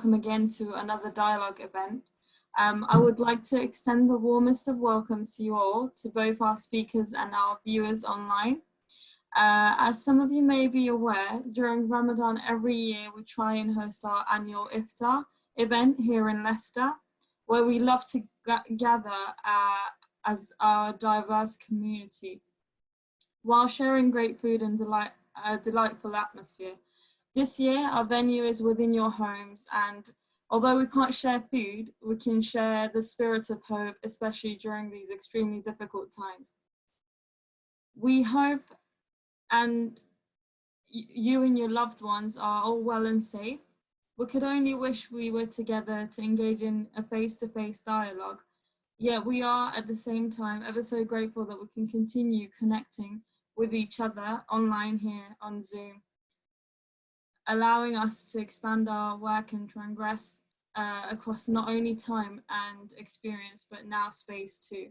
welcome again to another dialogue event. I would like to extend the warmest of welcomes to you all, to both our speakers and our viewers online. As some of you may be aware, during Ramadan every year we try and host our annual iftar event here in Leicester, where we love to gather as our diverse community while sharing great food and delightful atmosphere. This year, our venue is within your homes, and although we can't share food, we can share the spirit of hope, especially during these extremely difficult times. We hope and you and your loved ones are all well and safe. We could only wish we were together to engage in a face-to-face dialogue, yet we are at the same time ever so grateful that we can continue connecting with each other online here on Zoom, allowing us to expand our work and transgress across not only time and experience, but now space too.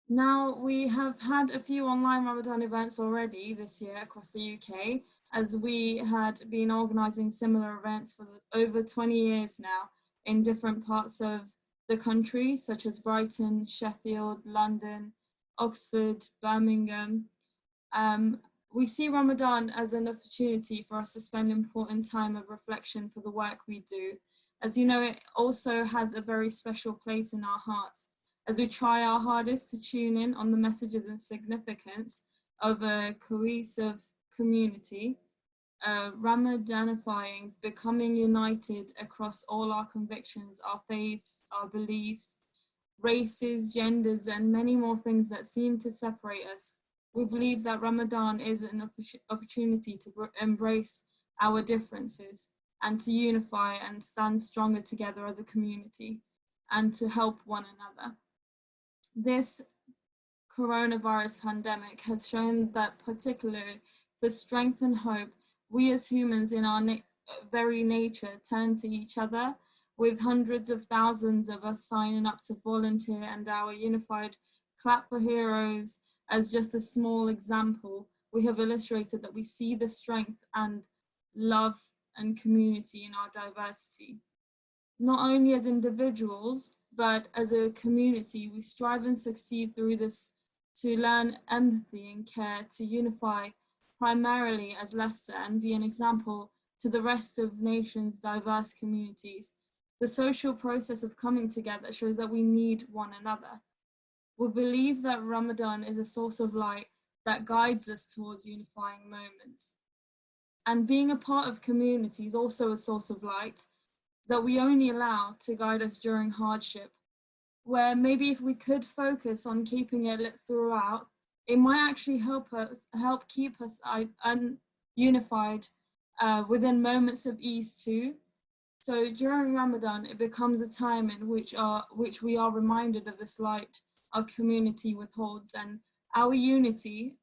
Now, we have had a few online Ramadan events already this year across the UK, as we had been organising similar events for over 20 years now in different parts of the country, such as Brighton, Sheffield, London, Oxford, Birmingham. We see Ramadan as an opportunity for us to spend important time of reflection for the work we do. As you know, it also has a very special place in our hearts, as we try our hardest to tune in on the messages and significance of a cohesive community, Ramadanifying, becoming united across all our convictions, our faiths, our beliefs, races, genders, and many more things that seem to separate us. We believe that Ramadan is an opportunity to embrace our differences and to unify and stand stronger together as a community and to help one another. This coronavirus pandemic has shown that, particularly for strength and hope, we as humans in our very nature turn to each other, with hundreds of thousands of us signing up to volunteer, and our unified Clap for Heroes as just a small example. We have illustrated that we see the strength and love and community in our diversity. Not only as individuals, but as a community, we strive and succeed through this to learn empathy and care, to unify primarily as Leicester and be an example to the rest of nation's diverse communities. The social process of coming together shows that we need one another. We believe that Ramadan is a source of light that guides us towards unifying moments. And being a part of community is also a source of light that we only allow to guide us during hardship, where maybe if we could focus on keeping it lit throughout, it might actually help keep us unified within moments of ease too. So during Ramadan, it becomes a time in which we are reminded of this light our community withholds, and our unity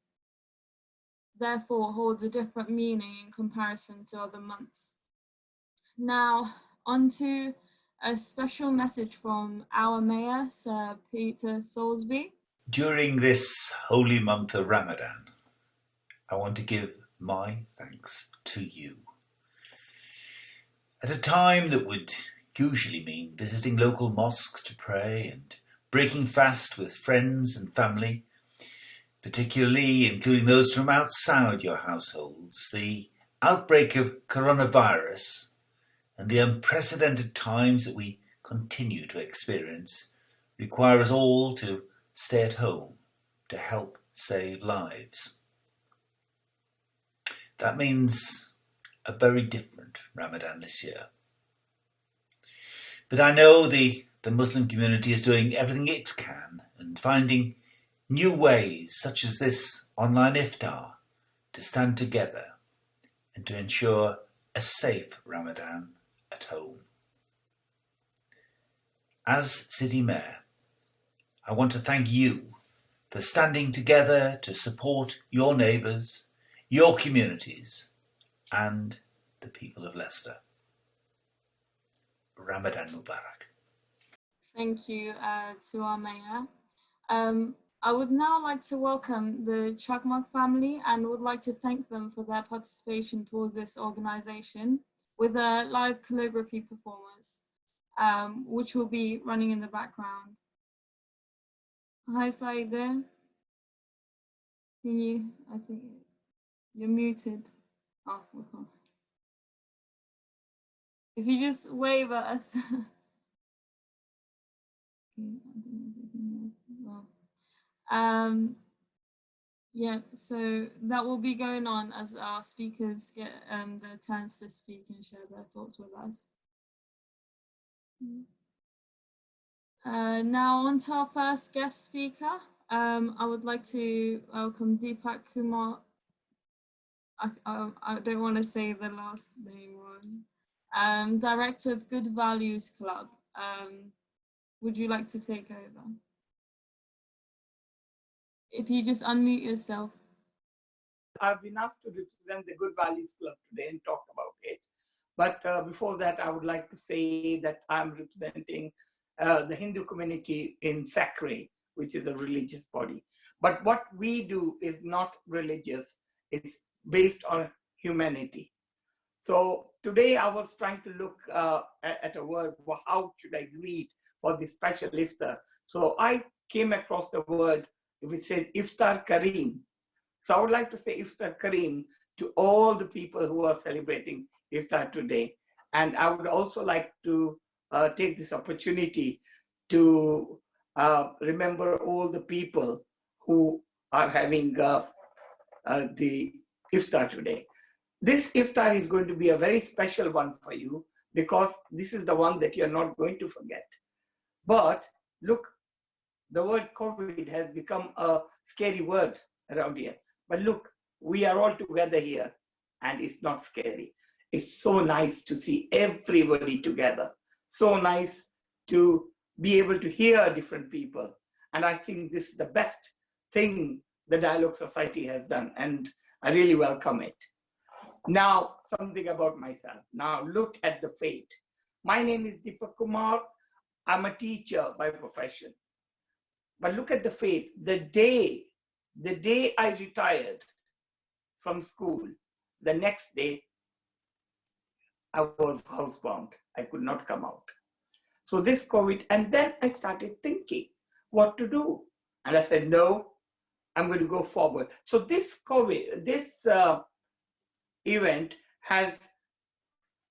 therefore holds a different meaning in comparison to other months. Now, on to a special message from our Mayor, Sir Peter Soulsby. During this holy month of Ramadan, I want to give my thanks to you. At a time that would usually mean visiting local mosques to pray and breaking fast with friends and family, particularly including those from outside your households, the outbreak of coronavirus and the unprecedented times that we continue to experience require us all to stay at home to help save lives. That means a very different Ramadan this year. But I know the Muslim community is doing everything it can and finding new ways, such as this online iftar, to stand together and to ensure a safe Ramadan at home. As City Mayor, I want to thank you for standing together to support your neighbours, your communities, and the people of Leicester. Ramadan Mubarak. Thank you to our Mayor. I would now like to welcome the Chakmak family and would like to thank them for their participation towards this organisation. with a live calligraphy performance, which will be running in the background. Hi, Saeed there. Can you, I think you're muted. Oh, okay. If you just wave at us. Yeah, so that will be going on as our speakers get the chance to speak and share their thoughts with us. Now on to our first guest speaker. I would like to welcome Dipak Kumar. I don't want to say the last name wrong. Director of Good Values Club. Would you like to take over? If you just unmute yourself. I've been asked to represent the Good Values Club today and talk about it. But before that, I would like to say that I'm representing the Hindu community in Sakre, which is a religious body. But what we do is not religious, it's based on humanity. So today I was trying to look at a word, well, how should I greet for this special iftar? So I came across the word, which says Iftar Kareem. So I would like to say Iftar Kareem to all the people who are celebrating Iftar today. And I would also like to take this opportunity to remember all the people who are having the Iftar today. This Iftar is going to be a very special one for you because this is the one that you're not going to forget. But look, the word COVID has become a scary word around here. But look, we are all together here and it's not scary. It's so nice to see everybody together. So nice to be able to hear different people. And I think this is the best thing the Dialogue Society has done. And I really welcome it. Now, something about myself. Now, look at the fate. My name is Dipak Kumar. I'm a teacher by profession. But look at the fate. The day I retired from school, the next day, I was housebound. I could not come out. So this COVID, and then I started thinking what to do. And I said, no, I'm going to go forward. So this COVID, this event has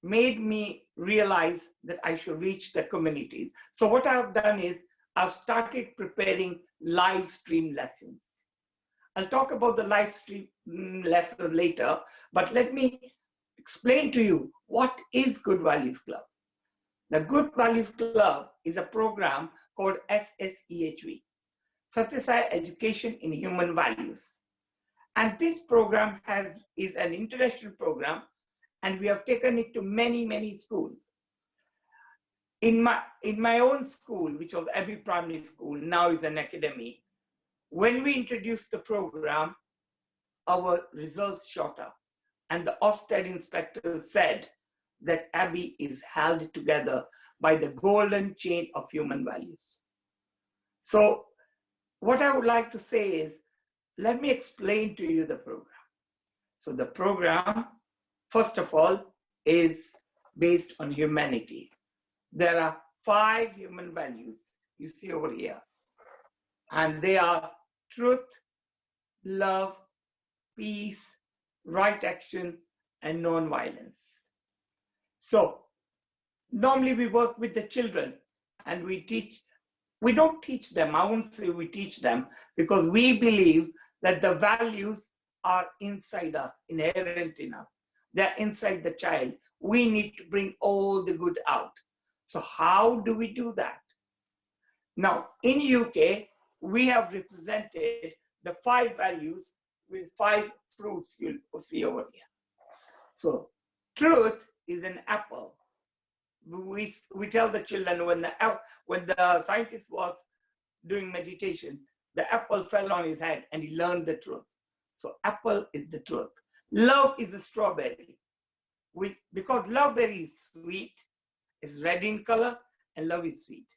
made me realize that I should reach the community. So what I've done is I've started preparing live stream lessons. I'll talk about the live stream lesson later, but let me explain to you what is Good Values Club. The Good Values Club is a program called SSEHV, Satyasai Education in Human Values. And this program is an international program, and we have taken it to many, many schools. In my own school, which was Abbey Primary School, now is an academy, when we introduced the program, our results shot up. And the Ofsted inspector said that Abbey is held together by the golden chain of human values. So what I would like to say is, let me explain to you the program. So the program, first of all, is based on humanity. There are 5 human values you see over here. And they are truth, love, peace, right action, and non-violence. So normally we work with the children and we don't teach them, I won't say we teach them, because we believe that the values are inside us, inherent in us. They're inside the child. We need to bring all the good out. So how do we do that? Now, in UK, we have represented the 5 values with 5 fruits you'll see over here. So truth is an apple. We tell the children when the scientist was doing meditation, the apple fell on his head and he learned the truth. So apple is the truth. Love is a strawberry. Because love berry is sweet, it's red in color, and love is sweet.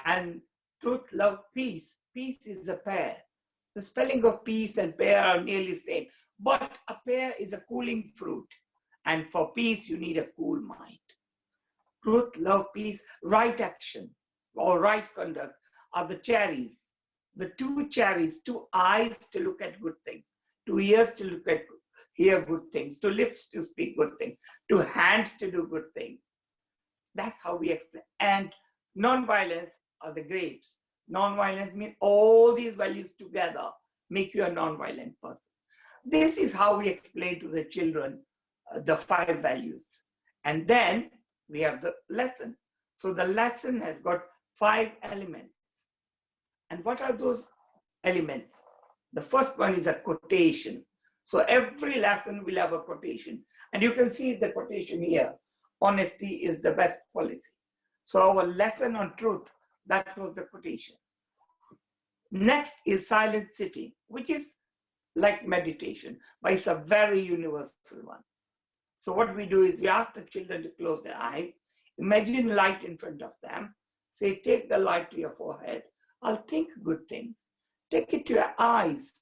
And truth, love, peace. Peace is a pear. The spelling of peace and pear are nearly the same. But a pear is a cooling fruit. And for peace, you need a cool mind. Truth, love, peace, right action or right conduct are the cherries. The two cherries, two eyes to look at good things, two ears to look at, hear good things, two lips to speak good things, two hands to do good things. That's how we explain. And non-violence are the grapes. Non-violence means all these values together make you a non-violent person. This is how we explain to the children the 5 values. And then we have the lesson. So the lesson has got 5 elements. And what are those elements? The first one is a quotation. So every lesson will have a quotation. And you can see the quotation here. Honesty is the best policy. So our lesson on truth, that was the quotation. Next is silent sitting, which is like meditation, but it's a very universal one. So what we do is we ask the children to close their eyes, imagine light in front of them, say, take the light to your forehead, I'll think good things. Take it to your eyes,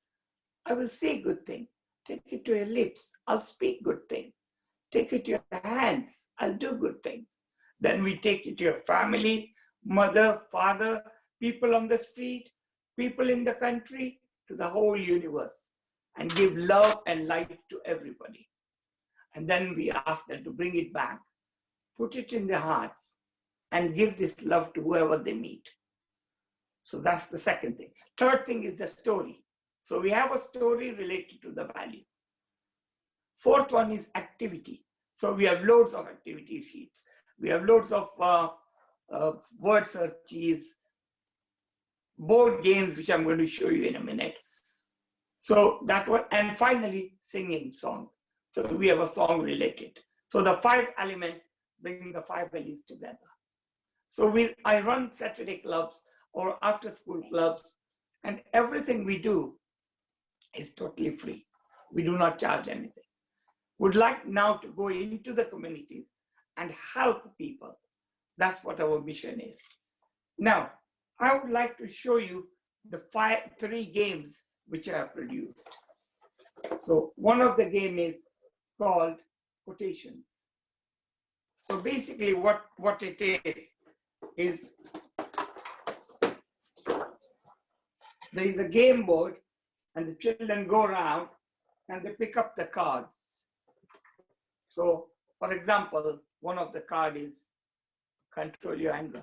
I will say good things. Take it to your lips, I'll speak good things. Take it to your hands, I'll do good things. Then we take it to your family, mother, father, people on the street, people in the country, to the whole universe, and give love and light to everybody. And then we ask them to bring it back, put it in their hearts, and give this love to whoever they meet. So that's the second thing. Third thing is the story. So we have a story related to the value. Fourth one is activity. So we have loads of activity sheets. We have loads of word searches, board games, which I'm going to show you in a minute. So that one, and finally, singing song. So we have a song related. So the 5 elements bring the 5 values together. So I run Saturday clubs or after school clubs, and everything we do is totally free. We do not charge anything. Would like now to go into the communities and help people. That's what our mission is. Now, I would like to show you the 3 games which I have produced. So one of the game is called quotations. So basically what it is there is a game board and the children go around and they pick up the cards. So for example, one of the cards is control your anger.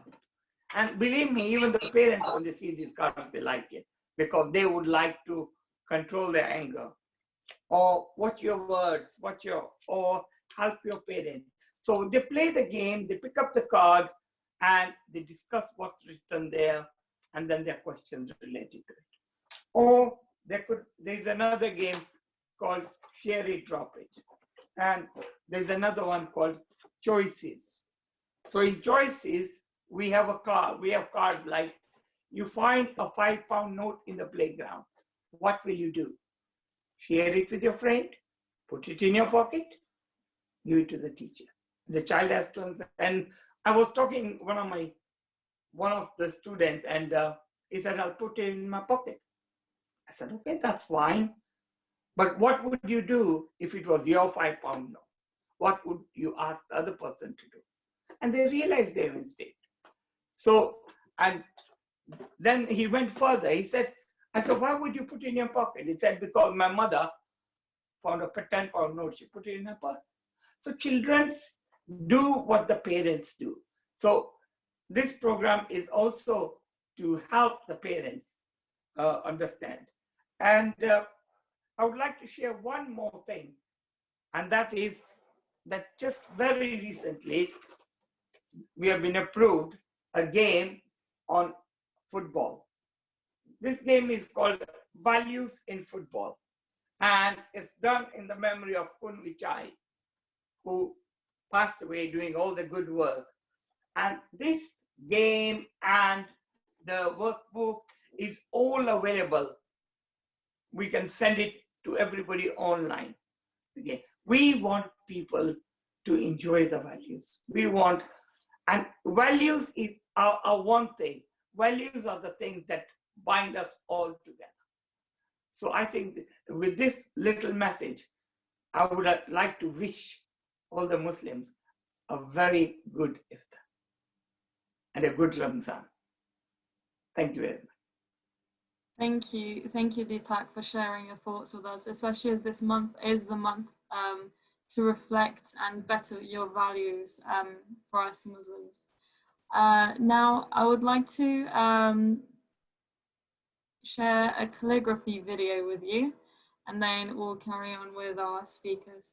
And believe me, even the parents, when they see these cards, they like it because they would like to control their anger. Or watch your words, or help your parents. So they play the game, they pick up the card, and they discuss what's written there, and then there are questions related to it. Or there's another game called Share It, Drop It. And there's another one called Choices. So in Choices, we have a card. We have cards like, you find a £5 note in the playground. What will you do? Share it with your friend, put it in your pocket, give it to the teacher. The child has to answer. And I was talking one of the students, and he said, I'll put it in my pocket. I said, okay, that's fine. But what would you do if it was your £5 note? What would you ask the other person to do? And they realized their mistake. So, and then he went further. He said, I said, why would you put it in your pocket? He said, because my mother found a £10 note, she put it in her purse. So children do what the parents do. So this program is also to help the parents understand. And I would like to share one more thing, and that is that just very recently, we have been approved a game on football. This game is called Values in Football, and it's done in the memory of Kun Vichai, who passed away doing all the good work. And this game and the workbook is all available. We can send it to everybody online. Okay. We want people to enjoy the values. We want, and values are one thing. Values are the things that bind us all together. So I think with this little message, I would like to wish all the Muslims a very good iftar and a good Ramzan. Thank you very much. Thank you, Dipak, for sharing your thoughts with us, especially as this month is the month to reflect and better your values for us Muslims. Now, I would like to share a calligraphy video with you, and then we'll carry on with our speakers.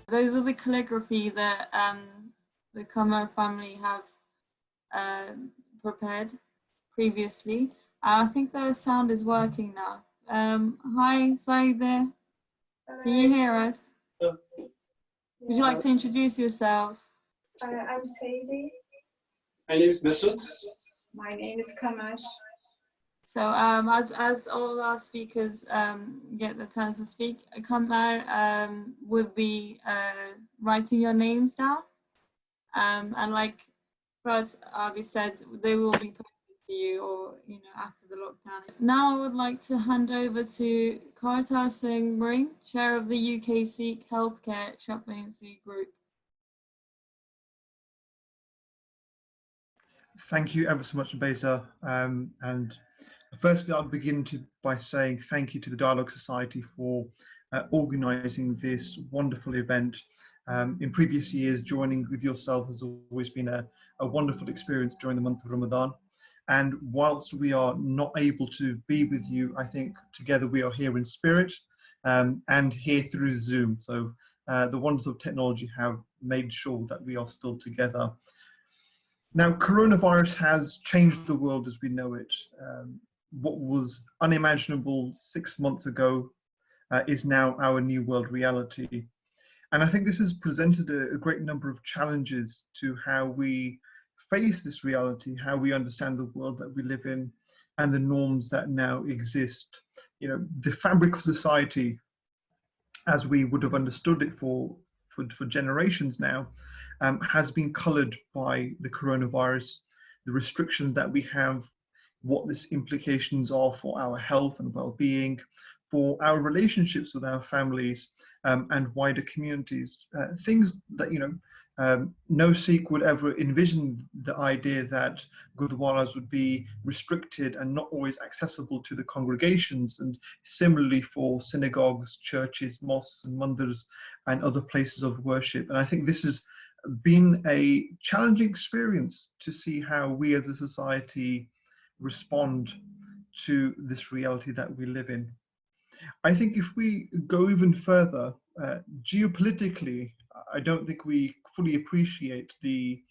Those are the calligraphy that the Kumar family have prepared previously. I think the sound is working now. Hi, Salik there. Can you hear us? Would you like to introduce yourselves? I'm Sadie. My name is Mr. My name is Kumar. So as all our speakers get the chance to speak, Kumar will be writing your names down, and like Rabbi said, they will be posted to you, or after the lockdown. Now I would like to hand over to Kartar Singh, Chair of the UK Sikh Healthcare Chaplaincy Group. Thank you ever so much, Beyza. And firstly, I'll begin by saying thank you to the Dialogue Society for organising this wonderful event. In previous years, joining with yourself has always been a wonderful experience during the month of Ramadan. And whilst we are not able to be with you, I think together we are here in spirit and here through Zoom. So the wonders of technology have made sure that we are still together. Now, coronavirus has changed the world as we know it. What was unimaginable 6 months ago is now our new world reality. And I think this has presented a great number of challenges to how we face this reality, how we understand the world that we live in, and the norms that now exist. The fabric of society, as we would have understood it for generations now, has been coloured by the coronavirus, the restrictions that we have, what its implications are for our health and well-being, for our relationships with our families and wider communities. Things that, no Sikh would ever envision the idea that gurdwaras would be restricted and not always accessible to the congregations, and similarly for synagogues, churches, mosques and mandirs and other places of worship. And I think this has been a challenging experience to see how we as a society respond to this reality that we live in. I think if we go even further, geopolitically, I don't think we fully appreciate the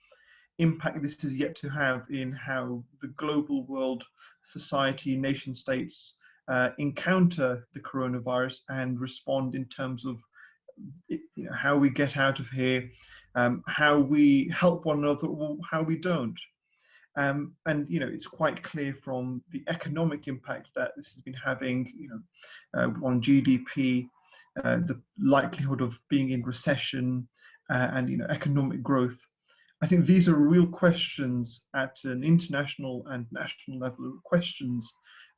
impact this is yet to have in how the global world, society, nation states encounter the coronavirus and respond in terms of how we get out of here, how we help one another, or how we don't. And it's quite clear from the economic impact that this has been having, on GDP, the likelihood of being in recession, and economic growth. I think these are real questions at an international and national level, questions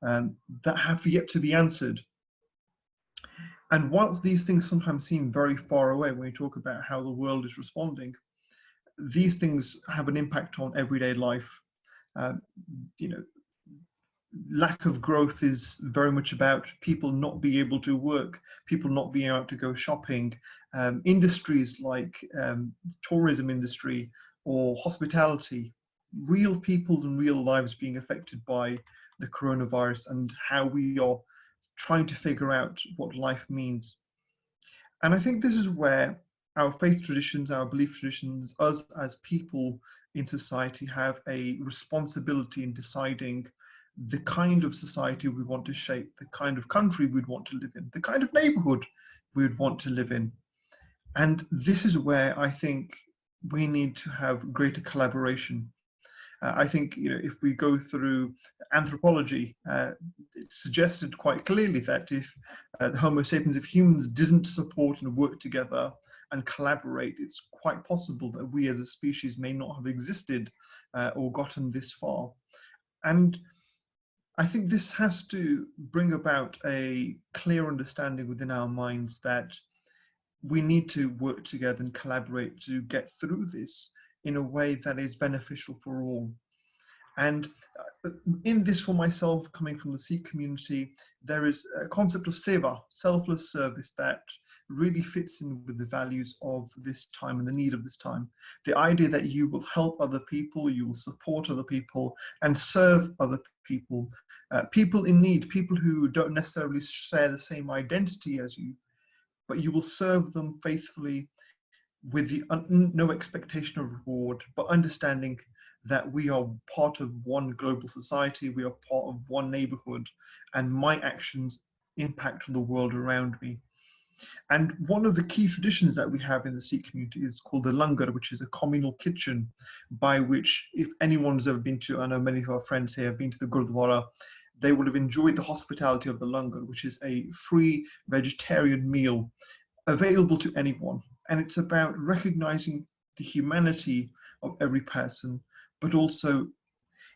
that have yet to be answered. And whilst these things sometimes seem very far away when we talk about how the world is responding, these things have an impact on everyday life. You know, lack of growth is very much about people not being able to work, people not being able to go shopping. Industries like tourism industry or hospitality, real people and real lives being affected by the coronavirus and how we are trying to figure out what life means. And I think this is where our faith traditions, our belief traditions, us as people in society have a responsibility in deciding the kind of society we want to shape, the kind of country we'd want to live in, the kind of neighborhood we'd want to live in. And this is where I think we need to have greater collaboration. I think, you know, if we go through anthropology, it's suggested quite clearly that if the Homo sapiens, if humans didn't support and work together and collaborate, it's quite possible that we as a species may not have existed or gotten this far. And I think this has to bring about a clear understanding within our minds that we need to work together and collaborate to get through this in a way that is beneficial for all. And in this, for myself, coming from the Sikh community, there is a concept of seva, selfless service, that really fits in with the values of this time and the need of this time. The idea that you will help other people, you will support other people and serve other people, people in need, people who don't necessarily share the same identity as you, but you will serve them faithfully with the no expectation of reward, but understanding that we are part of one global society, we are part of one neighborhood, and my actions impact on the world around me. And one of the key traditions that we have in the Sikh community is called the langar, which is a communal kitchen, by which, if anyone's ever been to, I know many of our friends here have been to the Gurdwara, they would have enjoyed the hospitality of the langar, which is a free vegetarian meal available to anyone. And it's about recognizing the humanity of every person, but also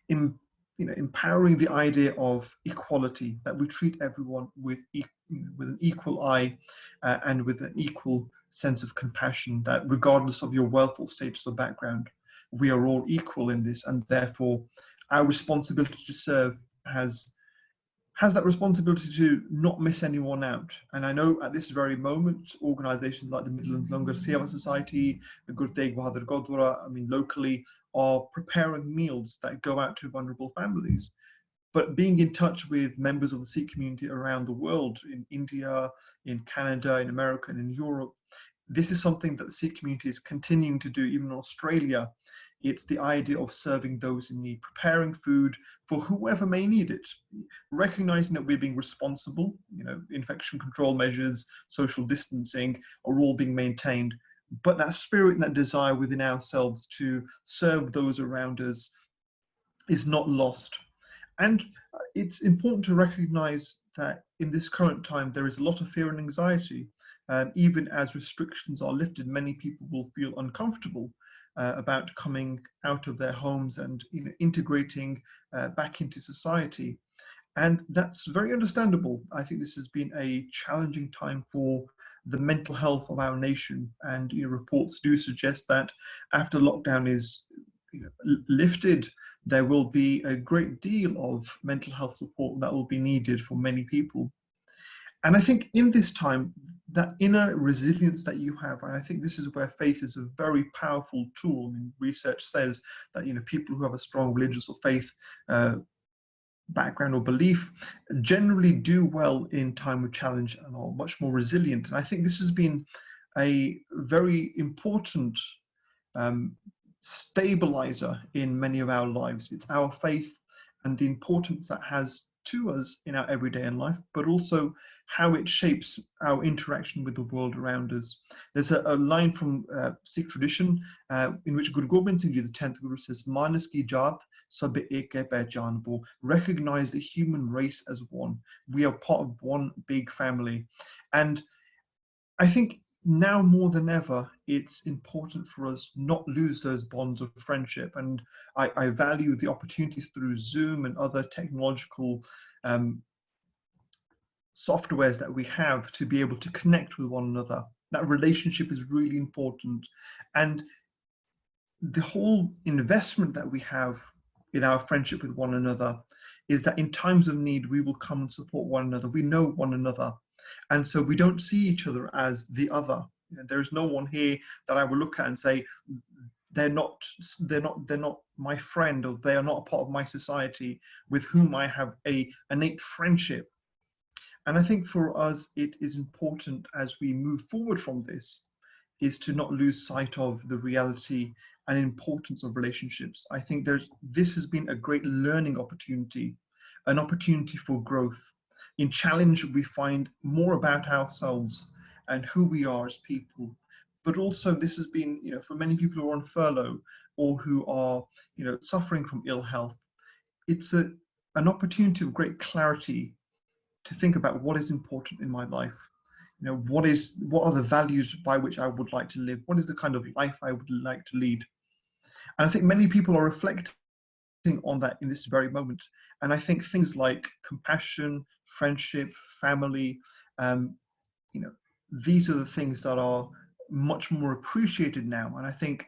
empowering the idea of equality, that we treat everyone with an equal eye and with an equal sense of compassion, that regardless of your wealth or status or background, we are all equal in this, and therefore our responsibility to serve has that responsibility to not miss anyone out. And I know at this very moment, organisations like the Midlands Langar Seva Society, the Guru Tegh Bahadur Gurdwara, locally, are preparing meals that go out to vulnerable families. But being in touch with members of the Sikh community around the world, in India, in Canada, in America, and in Europe, this is something that the Sikh community is continuing to do, even in Australia. It's the idea of serving those in need, preparing food for whoever may need it, recognizing that we're being responsible, infection control measures, social distancing are all being maintained, but that spirit and that desire within ourselves to serve those around us is not lost. And it's important to recognize that in this current time, there is a lot of fear and anxiety. Even as restrictions are lifted, many people will feel uncomfortable about coming out of their homes and integrating back into society. And that's very understandable. I think this has been a challenging time for the mental health of our nation. And reports do suggest that after lockdown is lifted, there will be a great deal of mental health support that will be needed for many people. And I think in this time, that inner resilience that you have, and I think this is where faith is a very powerful tool. Research says that people who have a strong religious or faith background or belief generally do well in time of challenge and are much more resilient. And I think this has been a very important stabilizer in many of our lives. It's our faith and the importance that has to us in our everyday in life, but also how it shapes our interaction with the world around us. There's a line from Sikh tradition in which Guru Gobind Singh Ji, the 10th Guru, says, Manas ki jaat sab ek hai pehchanbo. Recognize the human race as one. We are part of one big family. And I think now more than ever, it's important for us not lose those bonds of friendship. And I value the opportunities through Zoom and other technological softwares that we have to be able to connect with one another. That relationship is really important. And the whole investment that we have in our friendship with one another is that in times of need, we will come and support one another. We know one another. And so we don't see each other as the other. There's no one here that I will look at and say, they're not my friend, or they are not a part of my society with whom I have a innate friendship. And I think for us, it is important as we move forward from this, is to not lose sight of the reality and importance of relationships. I think this has been a great learning opportunity, an opportunity for growth. In challenge, we find more about ourselves and who we are as people. But also this has been, for many people who are on furlough or who are, suffering from ill health, it's an opportunity of great clarity to think about what is important in my life. What are the values by which I would like to live? What is the kind of life I would like to lead? And I think many people are reflecting on that in this very moment. And I think things like compassion, friendship, family, these are the things that are much more appreciated now. And I think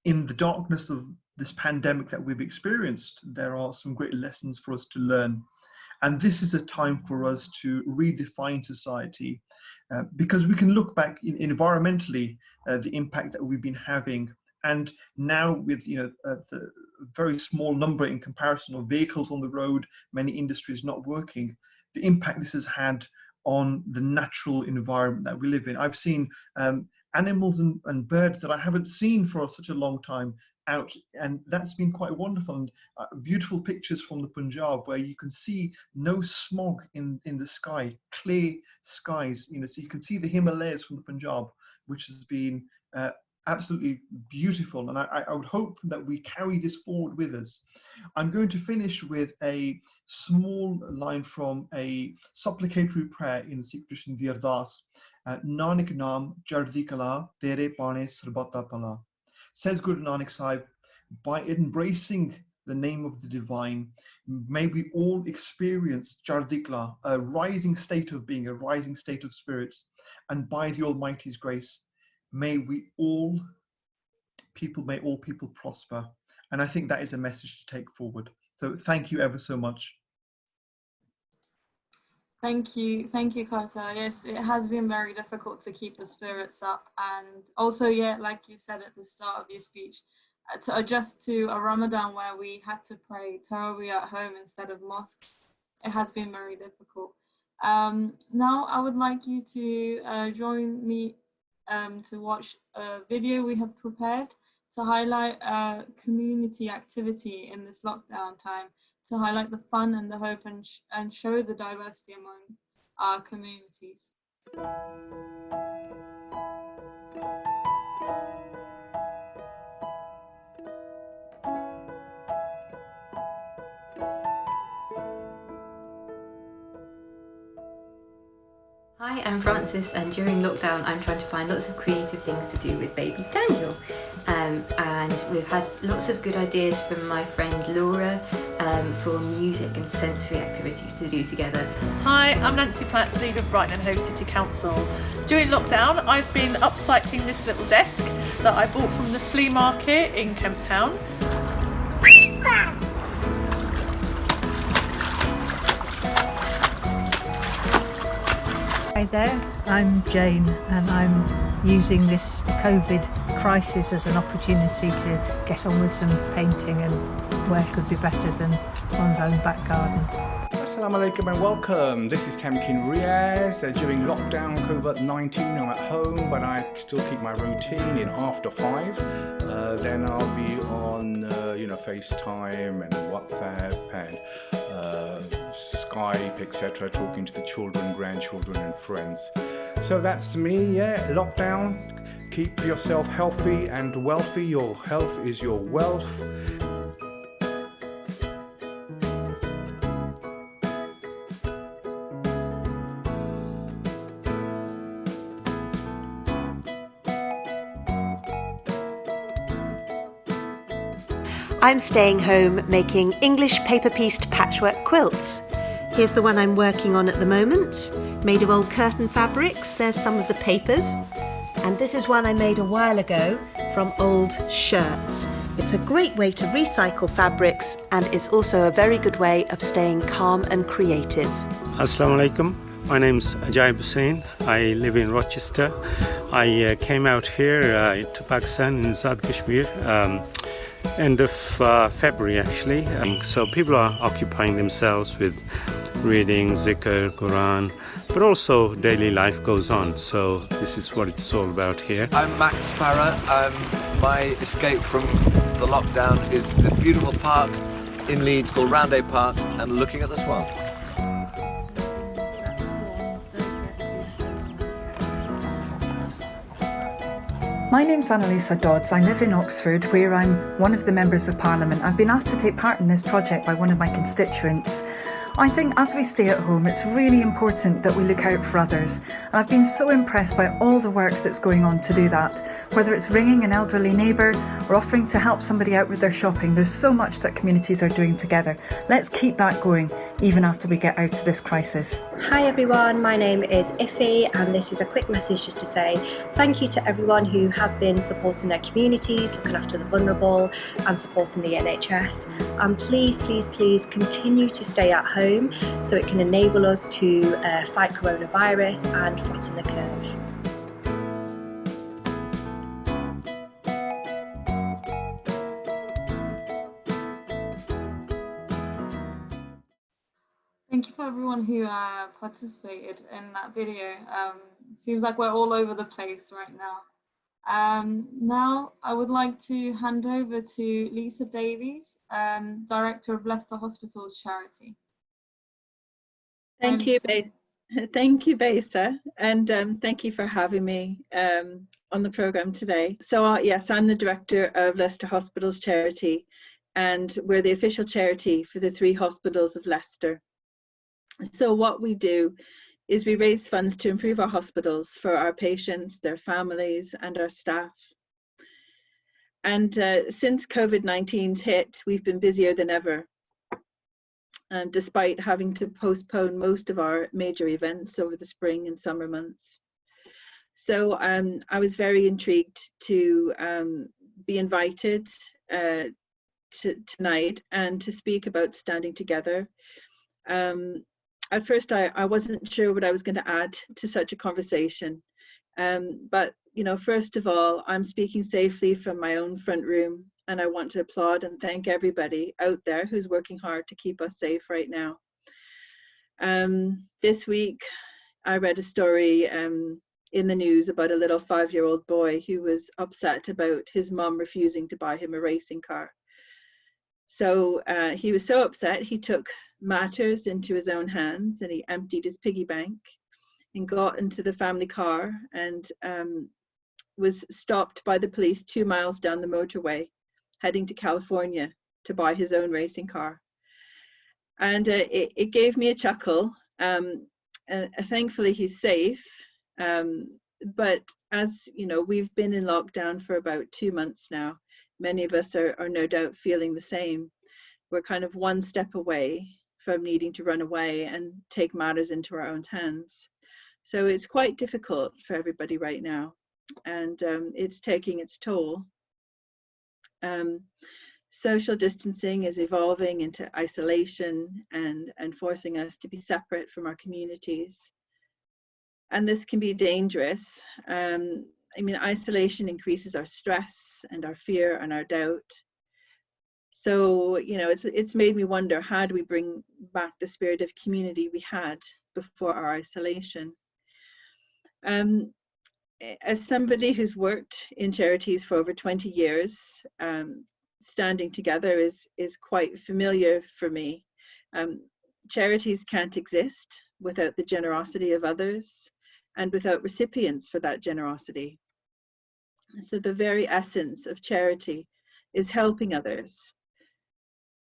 in the darkness of this pandemic that we've experienced, there are some great lessons for us to learn. And this is a time for us to redefine society, because we can look back environmentally, the impact that we've been having. And now with the very small number in comparison of vehicles on the road, many industries not working, the impact this has had on the natural environment that we live in. I've seen animals and birds that I haven't seen for such a long time out, and that's been quite wonderful. And beautiful pictures from the Punjab where you can see no smog in the sky, clear skies, so you can see the Himalayas from the Punjab, which has been absolutely beautiful. And I would hope that we carry this forward with us. I'm going to finish with a small line from a supplicatory prayer in the Sikh tradition, the Ardas. Nanak Naam Chardi Kala Tere Pane Sarbata Pala. Says Guru Nanak Sahib, by embracing the name of the divine, may we all experience Chardikla, a rising state of being, a rising state of spirits, and by the Almighty's grace, may all people prosper. And I think that is a message to take forward. So thank you ever so much. Thank you, Kartar. Yes, it has been very difficult to keep the spirits up, and also, like you said at the start of your speech, to adjust to a Ramadan where we had to pray Tarawih at home instead of mosques. It has been very difficult. Now I would like you to join me to watch a video we have prepared to highlight community activity in this lockdown time, to highlight the fun and the hope and show the diversity among our communities. Hi, I'm Francis, and during lockdown I'm trying to find lots of creative things to do with baby Daniel. And we've had lots of good ideas from my friend Laura for music and sensory activities to do together. Hi, I'm Nancy Platts, leader of Brighton and Hove City Council. During lockdown I've been upcycling this little desk that I bought from the flea market in Kemp Town. Hi there, I'm Jane, and I'm using this COVID crisis as an opportunity to get on with some painting, and where could be better than one's own back garden. Assalamu alaikum and welcome. This is Tamkin Riaz. During lockdown COVID-19 I'm at home, but I still keep my routine in after 5. Then I'll be on FaceTime and WhatsApp and Skype, etc., talking to the children, grandchildren and friends. So that's me, lockdown. Keep yourself healthy and wealthy. Your health is your wealth. I'm staying home making English paper-pieced patchwork quilts. Here's the one I'm working on at the moment, made of old curtain fabrics. There's some of the papers. And this is one I made a while ago from old shirts. It's a great way to recycle fabrics, and it's also a very good way of staying calm and creative. Assalamu alaikum. My name's Ajaib Hussain. I live in Rochester. I came out here to Pakistan in Azad Kashmir end of February actually. So people are occupying themselves with reading, zikr, Quran, but also daily life goes on. So this is what it's all about here. I'm Max Sparrow. My escape from the lockdown is the beautiful park in Leeds called Roundhay Park and looking at the swans. My name's Annalisa Dodds. I live in Oxford, where I'm one of the members of Parliament. I've been asked to take part in this project by one of my constituents. I think as we stay at home, it's really important that we look out for others. And I've been so impressed by all the work that's going on to do that. Whether it's ringing an elderly neighbour or offering to help somebody out with their shopping, there's so much that communities are doing together. Let's keep that going, even after we get out of this crisis. Hi everyone, my name is Iffy, and this is a quick message just to say thank you to everyone who has been supporting their communities, looking after the vulnerable and supporting the NHS. And please, please, please continue to stay at home so it can enable us to fight coronavirus and flatten the curve. Thank you for everyone who participated in that video. Seems like we're all over the place right now. Now I would like to hand over to Lisa Davies, Director of Leicester Hospitals Charity. Thank you, Beyza, and thank you for having me on the programme today. So yes, I'm the Director of Leicester Hospitals Charity, and we're the official charity for the 3 hospitals of Leicester. So what we do is we raise funds to improve our hospitals for our patients, their families and our staff. And since COVID-19's hit, we've been busier than ever. Despite having to postpone most of our major events over the spring and summer months. So I was very intrigued to be invited tonight and to speak about standing together. At first I wasn't sure what I was going to add to such a conversation. But you know, first of all, I'm speaking safely from my own front room, and I want to applaud and thank everybody out there who's working hard to keep us safe right now. This week, I read a story in the news about a little 5-year-old boy who was upset about his mum refusing to buy him a racing car. So he was so upset, he took matters into his own hands and he emptied his piggy bank and got into the family car and was stopped by the police 2 miles down the motorway, heading to California to buy his own racing car. And it gave me a chuckle. Thankfully he's safe, but as you know, we've been in lockdown for about 2 months now. Many of us are no doubt feeling the same. We're kind of one step away from needing to run away and take matters into our own hands. So it's quite difficult for everybody right now, and it's taking its toll. Social distancing is evolving into isolation and forcing us to be separate from our communities. And this can be dangerous. I mean, isolation increases our stress and our fear and our doubt. So, you know, it's made me wonder, how do we bring back the spirit of community we had before our isolation? As somebody who's worked in charities for over 20 years, standing together is quite familiar for me. Charities can't exist without the generosity of others and without recipients for that generosity. So the very essence of charity is helping others.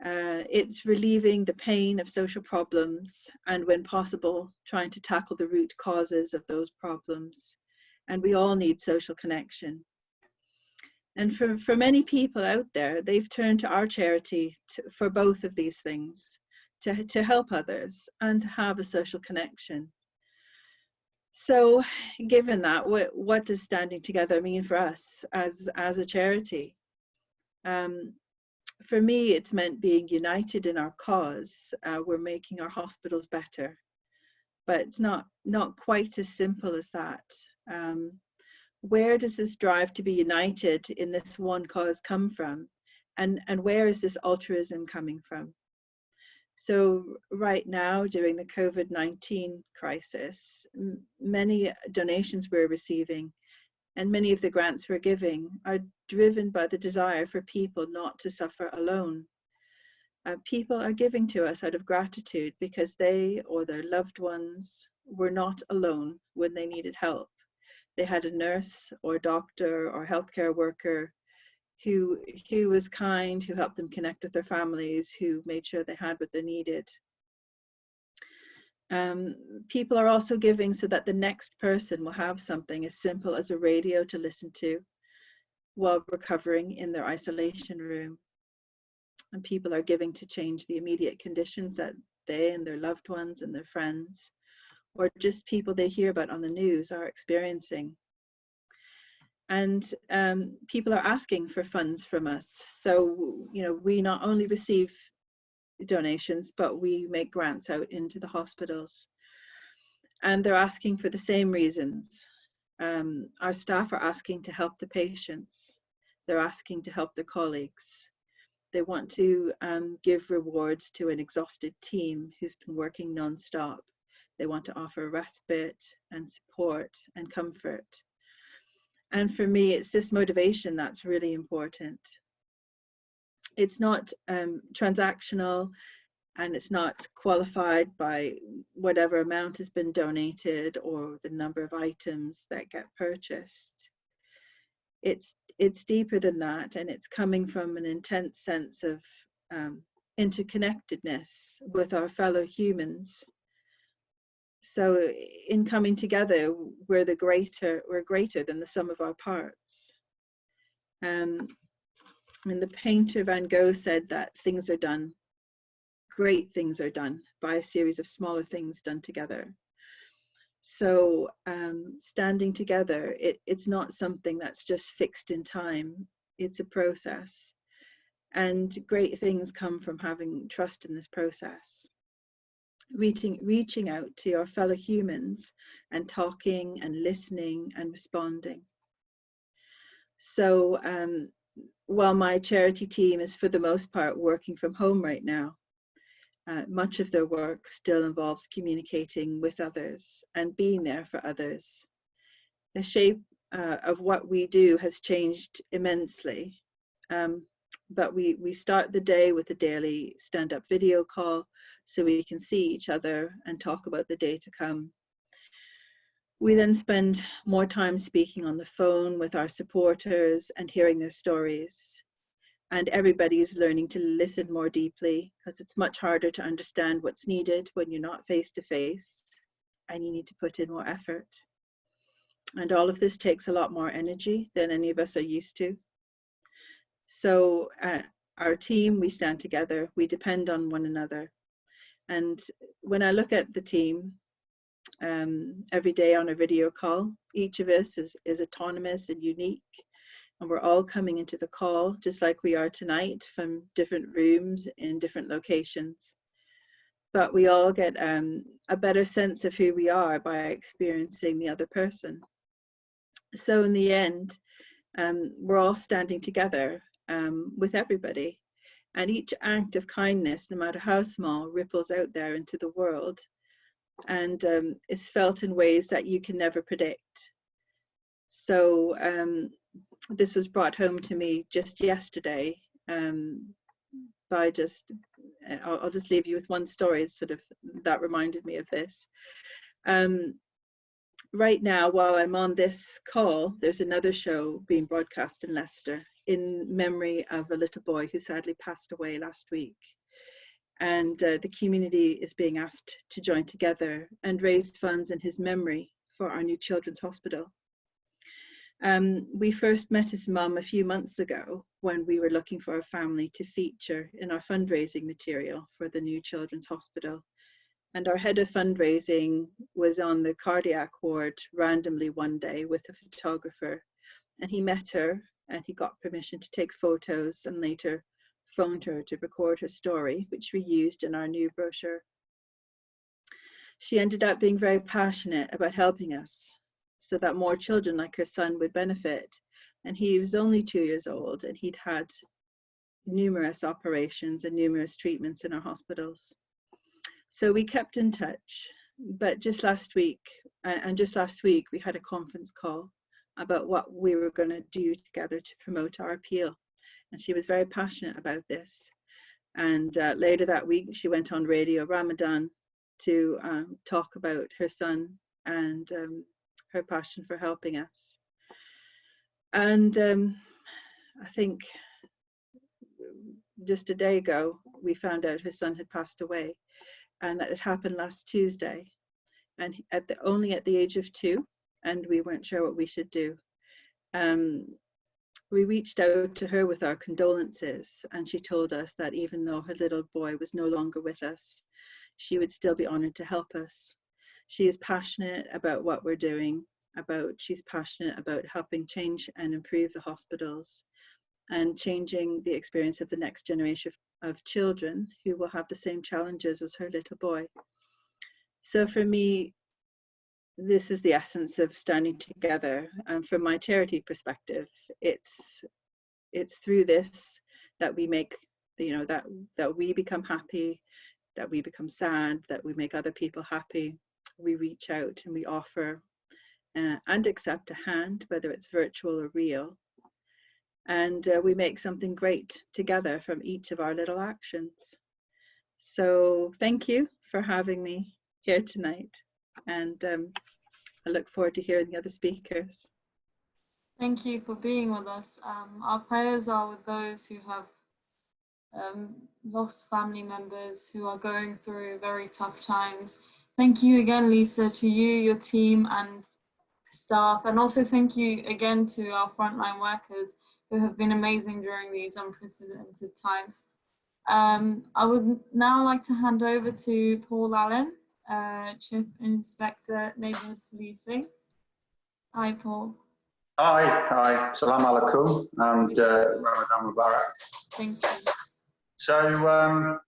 It's relieving the pain of social problems, and when possible, trying to tackle the root causes of those problems. And we all need social connection. And for many people out there, they've turned to our charity for both of these things, to help others and to have a social connection. So given that, what does standing together mean for us as a charity? For me, it's meant being united in our cause. We're making our hospitals better, but it's not quite as simple as that. Where does this drive to be united in this one cause come from? And where is this altruism coming from? So right now, during the COVID-19 crisis, many donations we're receiving and many of the grants we're giving are driven by the desire for people not to suffer alone. People are giving to us out of gratitude because they or their loved ones were not alone when they needed help. They had a nurse or doctor or healthcare worker who was kind, who helped them connect with their families, who made sure they had what they needed. People are also giving so that the next person will have something as simple as a radio to listen to while recovering in their isolation room. And people are giving to change the immediate conditions that they and their loved ones and their friends, or just people they hear about on the news, are experiencing. And people are asking for funds from us. So, you know, we not only receive donations, but we make grants out into the hospitals. And they're asking for the same reasons. Our staff are asking to help the patients. They're asking to help their colleagues. They want to give rewards to an exhausted team who's been working non-stop. They want to offer respite and support and comfort. And for me, it's this motivation that's really important. It's not transactional, and it's not qualified by whatever amount has been donated or the number of items that get purchased. It's deeper than that, and it's coming from an intense sense of interconnectedness with our fellow humans. So in coming together, we're greater than the sum of our parts. I mean, the painter Van Gogh said that things are done, great things are done by a series of smaller things done together. So standing together, it's not something that's just fixed in time, it's a process. And great things come from having trust in this process. Reaching out to your fellow humans and talking and listening and responding. So while my charity team is for the most part working from home right now, much of their work still involves communicating with others and being there for others. The shape of what we do has changed immensely, but we start the day with a daily stand-up video call so we can see each other and talk about the day to come. We then spend more time speaking on the phone with our supporters and hearing their stories. And everybody is learning to listen more deeply, because it's much harder to understand what's needed when you're not face to face and you need to put in more effort. And all of this takes a lot more energy than any of us are used to. So our team, we stand together, we depend on one another. And when I look at the team, every day on a video call, each of us is autonomous and unique. And we're all coming into the call, just like we are tonight, from different rooms in different locations. But we all get a better sense of who we are by experiencing the other person. So in the end, we're all standing together with everybody. And each act of kindness, no matter how small, ripples out there into the world and is felt in ways that you can never predict. So this was brought home to me just yesterday by I'll just leave you with one story sort of that reminded me of this. Right now, while I'm on this call, there's another show being broadcast in Leicester in memory of a little boy who sadly passed away last week. And the community is being asked to join together and raise funds in his memory for our new children's hospital. We first met his mum a few months ago when we were looking for a family to feature in our fundraising material for the new children's hospital. And our head of fundraising was on the cardiac ward randomly one day with a photographer, and he met her and he got permission to take photos and later phoned her to record her story, which we used in our new brochure. She ended up being very passionate about helping us so that more children like her son would benefit. And he was only 2 years old and he'd had numerous operations and numerous treatments in our hospitals. So we kept in touch, but just last week we had a conference call about what we were going to do together to promote our appeal. And she was very passionate about this. And later that week, she went on Radio Ramadan to talk about her son and her passion for helping us. And I think just a day ago, we found out her son had passed away. And that it happened last Tuesday, and only at the age of 2, and we weren't sure what we should do. We reached out to her with our condolences, and she told us that even though her little boy was no longer with us, she would still be honoured to help us. She is passionate about what we're doing, she's passionate about helping change and improve the hospitals and changing the experience of the next generation of children who will have the same challenges as her little boy. So for me, this is the essence of standing together. And from my charity perspective, it's through this that we make, that we become happy, that we become sad, that we make other people happy. We reach out and we offer and accept a hand, whether it's virtual or real. And we make something great together from each of our little actions. So thank you for having me here tonight. And I look forward to hearing the other speakers. Thank you for being with us. Our prayers are with those who have lost family members, who are going through very tough times. Thank you again, Lisa, to you, your team and staff, and also thank you again to our frontline workers who have been amazing during these unprecedented times. I would now like to hand over to Paul Allen, Chief Inspector, Neighbourhood Policing. Hi, Paul. Hi, Salam alaikum, and Ramadan Mubarak. Thank you. So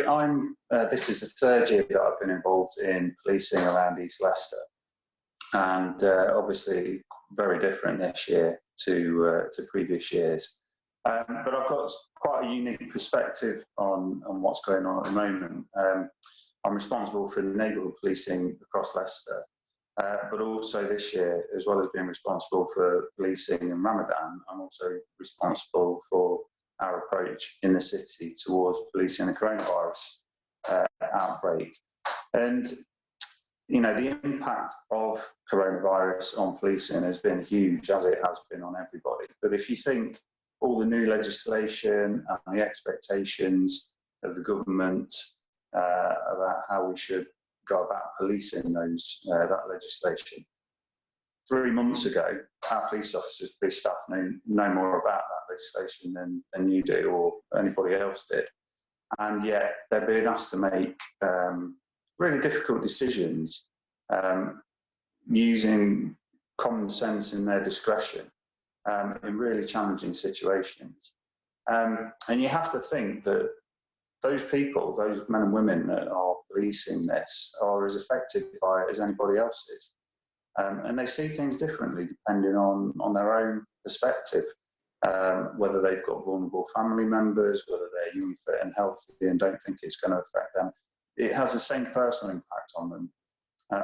I'm. This is the third year that I've been involved in policing around East Leicester, and obviously very different this year to previous years. But I've got quite a unique perspective on what's going on at the moment. I'm responsible for neighbourhood policing across Leicester, but also this year, as well as being responsible for policing in Ramadan, I'm also responsible for our approach in the city towards policing the coronavirus outbreak. And you know, the impact of coronavirus on policing has been huge, as it has been on everybody. But if you think all the new legislation and the expectations of the government about how we should go about policing that legislation, 3 months ago, our police officers, police staff know more about that legislation than you do or anybody else did. And yet they're being asked to make really difficult decisions using common sense in their discretion in really challenging situations. And you have to think that those people, those men and women that are policing this, are as affected by it as anybody else is. And they see things differently depending on their own perspective, whether they've got vulnerable family members, whether they're young, fit and healthy and don't think it's going to affect them. It has the same personal impact on them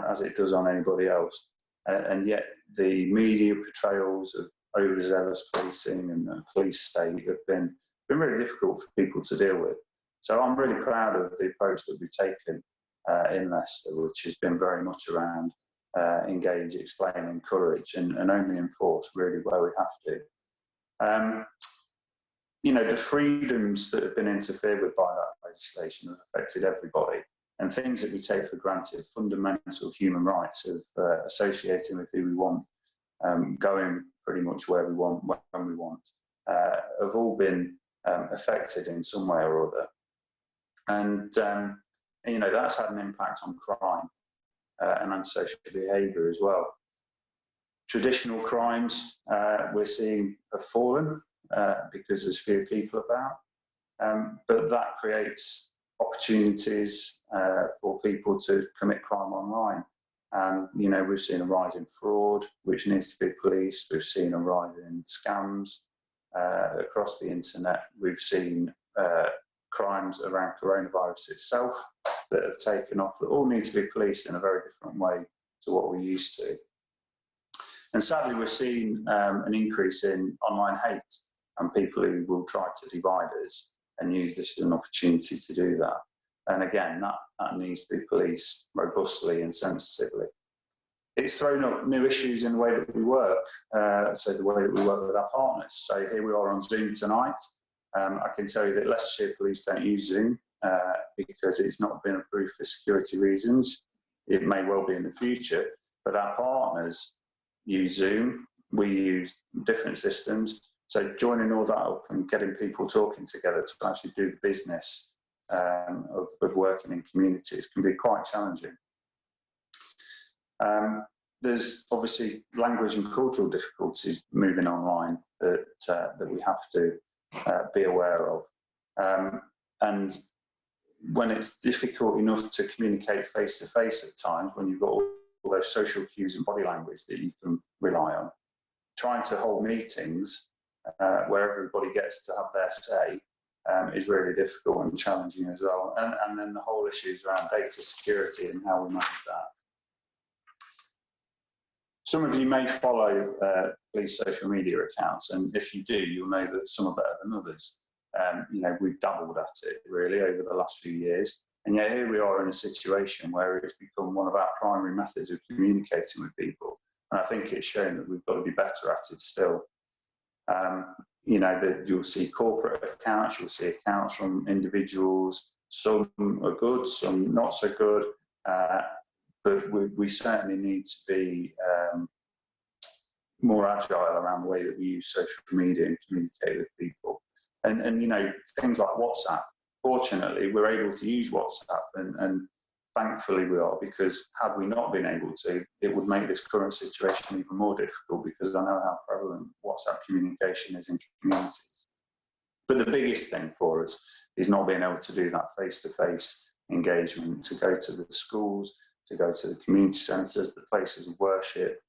as it does on anybody else. And yet the media portrayals of overzealous policing and the police state have been really difficult for people to deal with. So I'm really proud of the approach that we've taken in Leicester, which has been very much around engage, explain, encourage, and only enforce really where we have to. You know, the freedoms that have been interfered with by that legislation have affected everybody, and things that we take for granted, fundamental human rights of associating with who we want going pretty much where we want, when we want, have all been affected in some way or other. And, you know, that's had an impact on crime and antisocial behaviour as well. Traditional crimes we're seeing have fallen because there's fewer people about, but that creates opportunities for people to commit crime online. And, you know, we've seen a rise in fraud, which needs to be policed. We've seen a rise in scams across the internet. We've seen crimes around coronavirus itself that have taken off, that all need to be policed in a very different way to what we're used to. And sadly, we've seen an increase in online hate and people who will try to divide us and use this as an opportunity to do that. And again, that needs to be policed robustly and sensitively. It's thrown up new issues in the way that we work, so the way that we work with our partners. So here we are on Zoom tonight. I can tell you that Leicestershire Police don't use Zoom because it's not been approved for security reasons. It may well be in the future, but our partners use Zoom. We use different systems. So joining all that up and getting people talking together to actually do the business of working in communities can be quite challenging. There's obviously language and cultural difficulties moving online that we have to be aware of. And when it's difficult enough to communicate face-to-face at times, when you've got all those social cues and body language that you can rely on, trying to hold meetings where everybody gets to have their say is really difficult and challenging as well. And then the whole issues around data security and how we manage that. Some of you may follow police social media accounts, and if you do, you'll know that some are better than others. You know, we've dabbled at it really over the last few years, and yet here we are in a situation where it's become one of our primary methods of communicating with people. And I think it's shown that we've got to be better at it still. You know, that you'll see corporate accounts, you'll see accounts from individuals. Some are good, some not so good. But we certainly need to be more agile around the way that we use social media and communicate with people. And you know, things like WhatsApp, fortunately, we're able to use WhatsApp, and thankfully we are, because had we not been able to, it would make this current situation even more difficult, because I know how prevalent WhatsApp communication is in communities. But the biggest thing for us is not being able to do that face-to-face engagement, to go to the schools, to go to the community centres, the places of worship,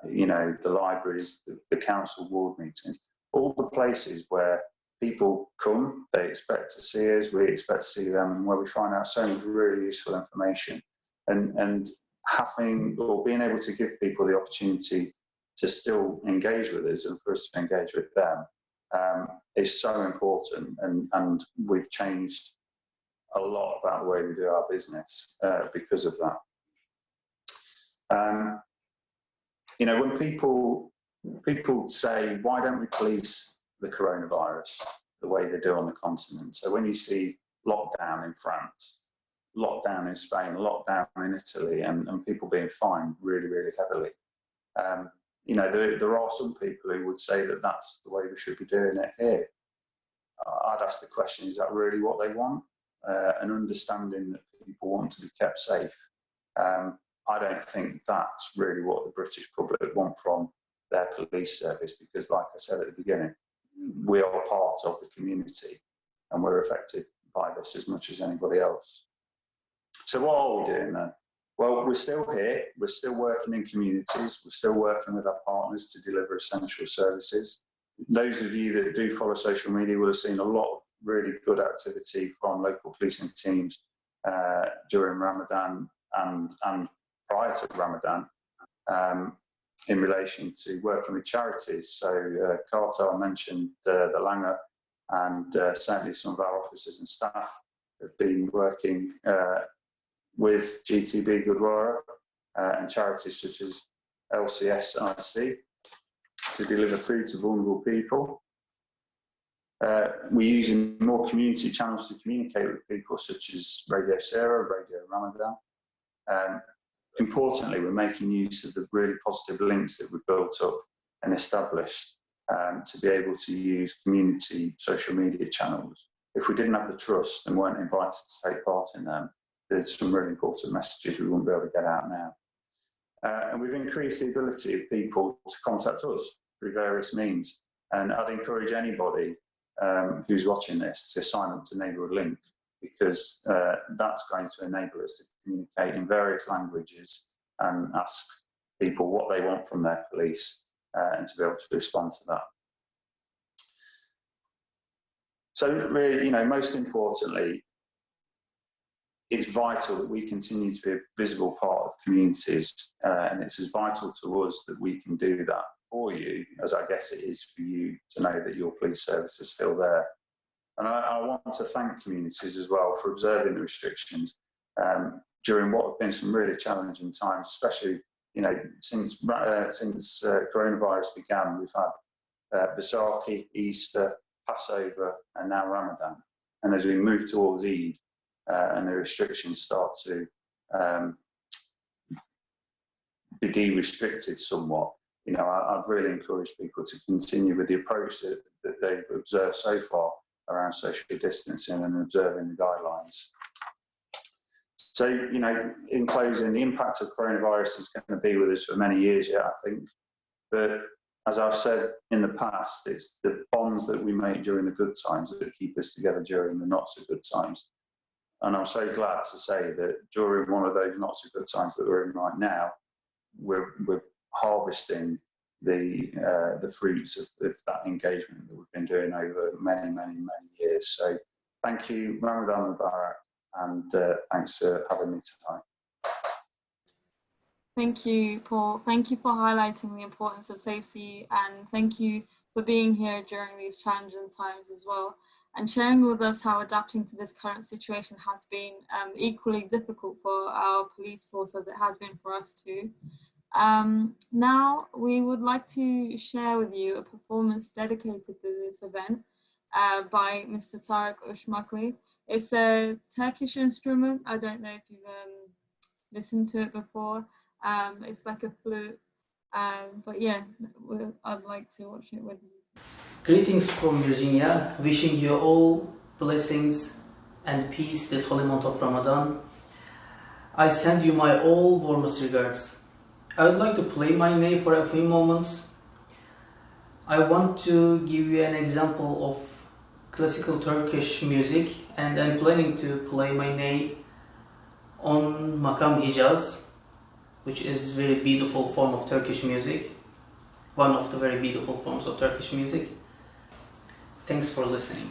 you know, the libraries, the council ward meetings, all the places where people come, they expect to see us, we expect to see them, and where we find out so much really useful information. And having, or being able to give people the opportunity to still engage with us and for us to engage with them is so important, and we've changed a lot about the way we do our business because of that. You know, when people say, why don't we police the coronavirus the way they do on the continent? So when you see lockdown in France, lockdown in Spain, lockdown in Italy, and people being fined really, really heavily, you know, there are some people who would say that that's the way we should be doing it here. I'd ask the question, is that really what they want? And understanding that people want to be kept safe. I don't think that's really what the British public want from their police service, because like I said at the beginning, we are part of the community and we're affected by this as much as anybody else. So what are we doing then? Well, we're still here, we're still working in communities, we're still working with our partners to deliver essential services. Those of you that do follow social media will have seen a lot of really good activity from local policing teams during Ramadan and prior to Ramadan in relation to working with charities. So Kartar mentioned the Langer, and certainly some of our officers and staff have been working with GTB Gurdwara and charities such as LCSIC to deliver food to vulnerable people. We're using more community channels to communicate with people, such as Radio Sarah, Radio Ramadan. importantly, we're making use of the really positive links that we've built up and established to be able to use community social media channels. If we didn't have the trust and weren't invited to take part in them, there's some really important messages we wouldn't be able to get out now. And we've increased the ability of people to contact us through various means. And I'd encourage anybody who's watching this to sign up to Neighbourhood Link, because that's going to enable us to communicate in various languages and ask people what they want from their police and to be able to respond to that. So really, you know, most importantly, it's vital that we continue to be a visible part of communities, and it's as vital to us that we can do that for you as I guess it is for you to know that your police service is still there. And I want to thank communities as well for observing the restrictions during what have been some really challenging times, especially, you know, since coronavirus began. We've had Vaisakhi, Easter, Passover, and now Ramadan. And as we move towards Eid and the restrictions start to be de-restricted somewhat, you know, I'd really encourage people to continue with the approach that they've observed so far around social distancing and observing the guidelines. So, you know, in closing, the impact of coronavirus is going to be with us for many years yet, I think. But as I've said in the past, it's the bonds that we make during the good times that keep us together during the not so good times. And I'm so glad to say that during one of those not so good times that we're in right now, we're harvesting the fruits of that engagement that we've been doing over many, many, many years. So thank you, Ramadan Mubarak, and thanks for having me tonight. Thank you, Paul. Thank you for highlighting the importance of safety, and thank you for being here during these challenging times as well, and sharing with us how adapting to this current situation has been equally difficult for our police force as it has been for us too. Now we would like to share with you a performance dedicated to this event by Mr. Tarık Ushmakli. It's a Turkish instrument. I don't know if you've listened to it before. It's like a flute, but yeah, I'd like to watch it with you. Greetings from Virginia, wishing you all blessings and peace this holy month of Ramadan. I send you my all warmest regards. I would like to play my ney for a few moments. I want to give you an example of classical Turkish music, and I'm planning to play my ney on Makam Hijaz, which is a very beautiful form of Turkish music, one of the very beautiful forms of Turkish music. Thanks for listening.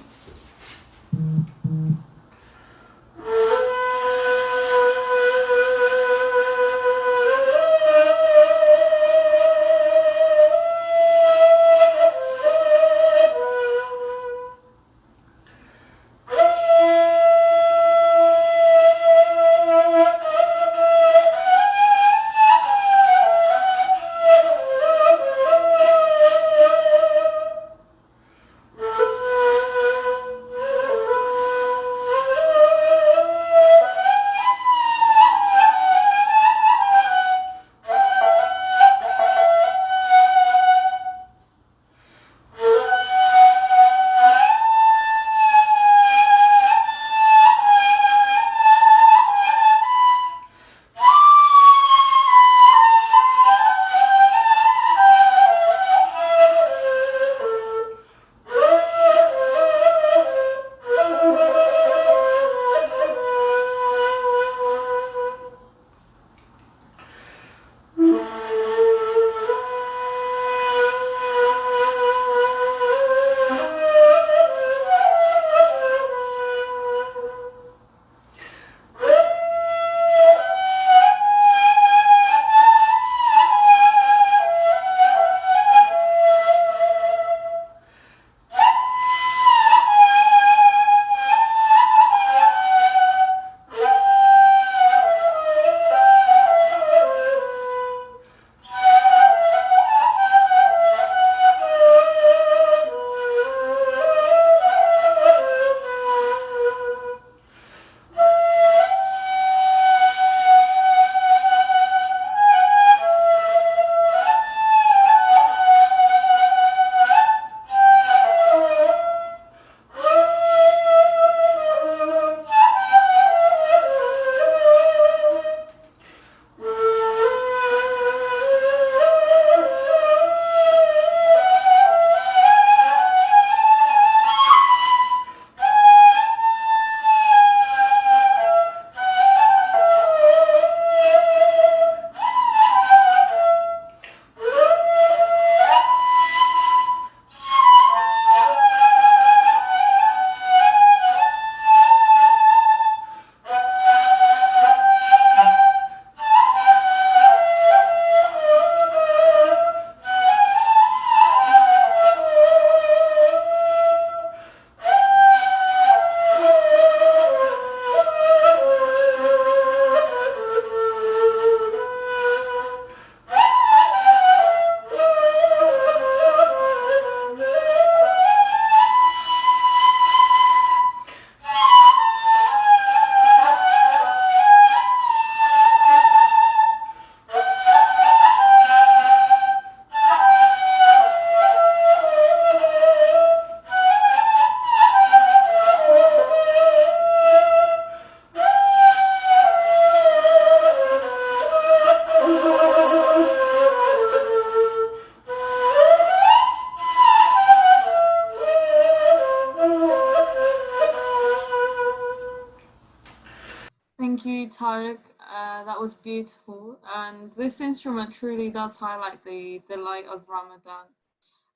Thank you, Tariq. That was beautiful. And this instrument truly does highlight the delight of Ramadan.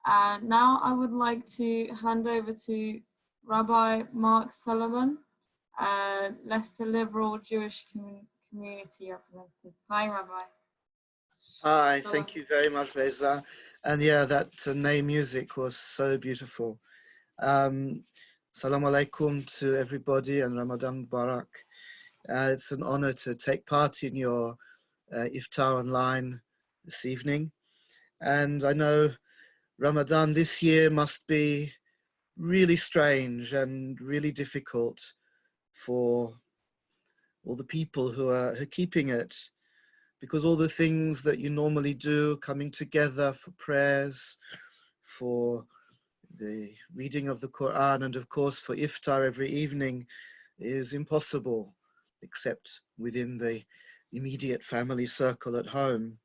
And now I would like to hand over to Rabbi Mark Sullivan, Leicester Liberal Jewish Community Representative. Hi, Rabbi. Hi, thank you very much, Beyza. And yeah, that name music was so beautiful. Salam alaikum to everybody and Ramadan Mubarak. It's an honor to take part in your iftar online this evening. And I know Ramadan this year must be really strange and really difficult for all the people who are keeping it, because all the things that you normally do, coming together for prayers, for the reading of the Quran, and of course for iftar every evening, is impossible except within the immediate family circle at home.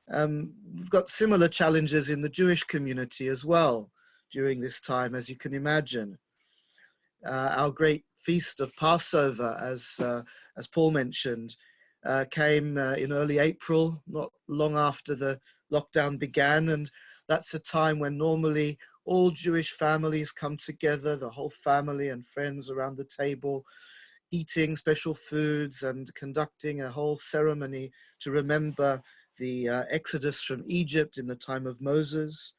We've got similar challenges in the Jewish community as well during this time, as you can imagine. Our great feast of Passover, as Paul mentioned, came in early April, not long after the lockdown began, and that's a time when normally all Jewish families come together, the whole family and friends around the table, eating special foods and conducting a whole ceremony to remember the exodus from Egypt in the time of Moses.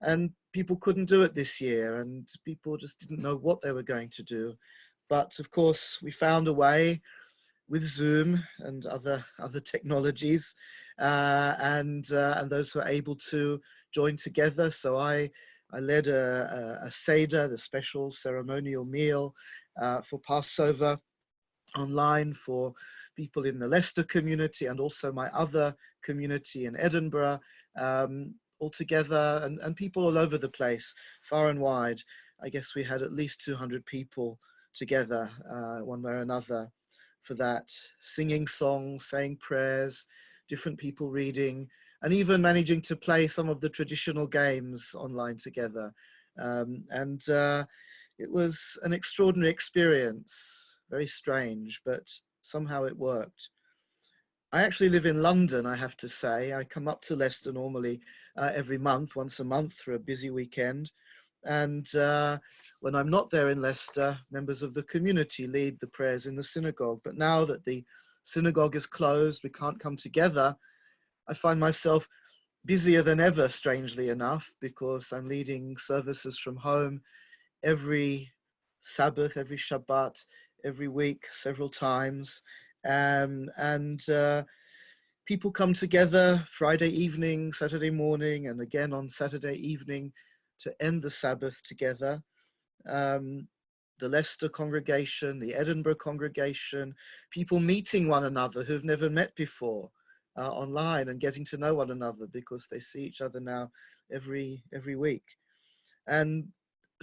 And people couldn't do it this year, and people just didn't know what they were going to do. But of course, we found a way with Zoom and other technologies, and those who are able to join together. So I led a Seder, the special ceremonial meal for Passover, online for people in the Leicester community and also my other community in Edinburgh, all together, and people all over the place, far and wide. I guess we had at least 200 people together, one way or another, for that, singing songs, saying prayers, different people reading, and even managing to play some of the traditional games online together. It was an extraordinary experience, very strange, but somehow it worked. I actually live in London, I have to say. I come up to Leicester normally every month, once a month, for a busy weekend. And when I'm not there in Leicester, members of the community lead the prayers in the synagogue. But now that the synagogue is closed, we can't come together, I find myself busier than ever, strangely enough, because I'm leading services from home every Sabbath, every Shabbat, every week, several times. People come together Friday evening, Saturday morning, and again on Saturday evening to end the Sabbath together. The Leicester congregation, the Edinburgh congregation, people meeting one another who've never met before online and getting to know one another because they see each other now every week. And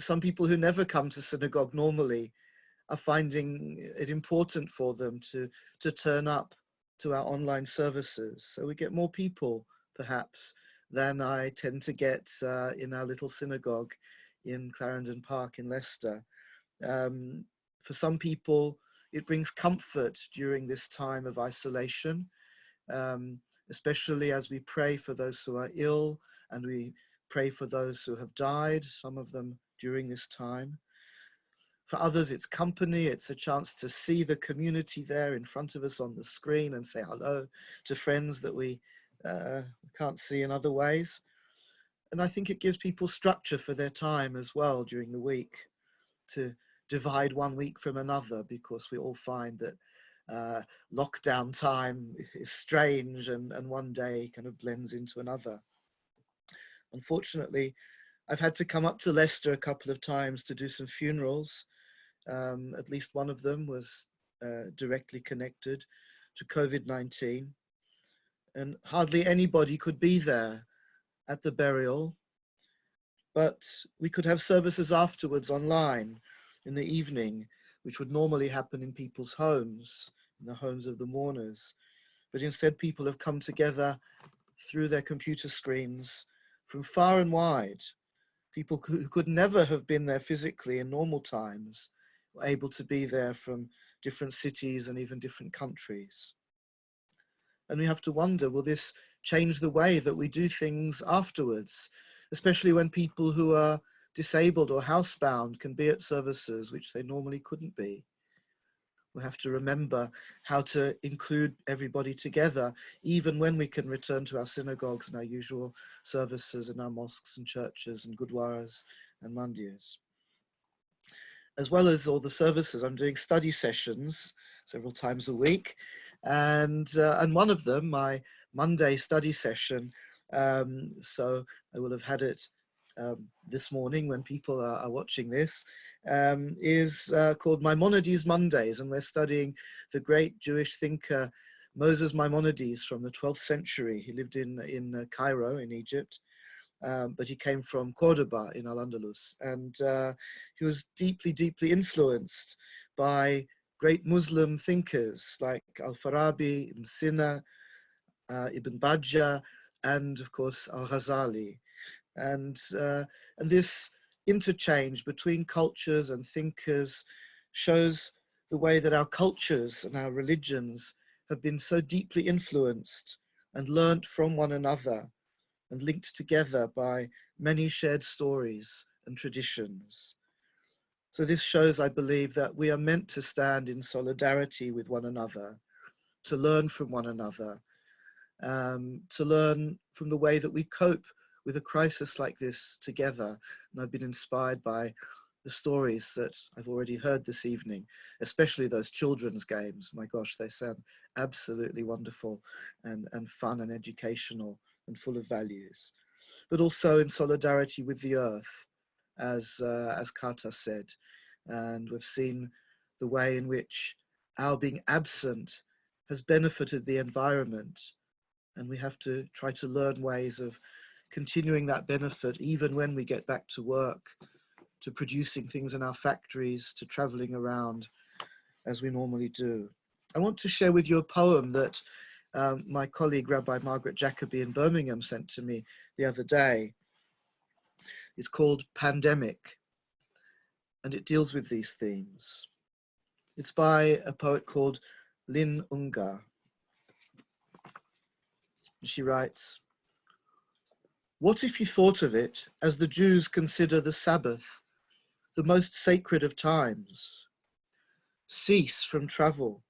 some people who never come to synagogue normally are finding it important for them to turn up to our online services. So we get more people, perhaps, than I tend to get in our little synagogue in Clarendon Park in Leicester. For some people, it brings comfort during this time of isolation, especially as we pray for those who are ill and we pray for those who have died, some of them during this time. For others, it's company. It's a chance to see the community there in front of us on the screen and say hello to friends that we can't see in other ways. And I think it gives people structure for their time as well during the week, to divide one week from another, because we all find that lockdown time is strange and one day kind of blends into another. Unfortunately, I've had to come up to Leicester a couple of times to do some funerals. At least one of them was directly connected to COVID-19. And hardly anybody could be there at the burial, but we could have services afterwards online in the evening, which would normally happen in people's homes, in the homes of the mourners. But instead, people have come together through their computer screens from far and wide. People who could never have been there physically in normal times were able to be there from different cities and even different countries. And we have to wonder, will this change the way that we do things afterwards, especially when people who are disabled or housebound can be at services which they normally couldn't be? We have to remember how to include everybody together, even when we can return to our synagogues and our usual services and our mosques and churches and gurdwaras and mandirs. As well as all the services, I'm doing study sessions several times a week. And one of them, my Monday study session, so I will have had it this morning when people are watching this, is called Maimonides Mondays, and we're studying the great Jewish thinker Moses Maimonides from the 12th century. He lived in Cairo in Egypt, but he came from Cordoba in Al-Andalus, and he was deeply, deeply influenced by great Muslim thinkers like Al-Farabi, Ibn Sina, Ibn Bajjah, and of course Al-Ghazali. And this interchange between cultures and thinkers shows the way that our cultures and our religions have been so deeply influenced and learnt from one another and linked together by many shared stories and traditions. So this shows, I believe, that we are meant to stand in solidarity with one another, to learn from one another, to learn from the way that we cope with a crisis like this together. And I've been inspired by the stories that I've already heard this evening, especially those children's games. My gosh, they sound absolutely wonderful and fun and educational and full of values. But also in solidarity with the earth, as Kartar said. And we've seen the way in which our being absent has benefited the environment. And we have to try to learn ways of continuing that benefit even when we get back to work, to producing things in our factories, to traveling around as we normally do. I want to share with you a poem that my colleague Rabbi Margaret Jacoby in Birmingham sent to me the other day. It's called Pandemic, and it deals with these themes. It's by a poet called Lynn Ungar. She writes, "What if you thought of it as the Jews consider the Sabbath, the most sacred of times? Cease from travel,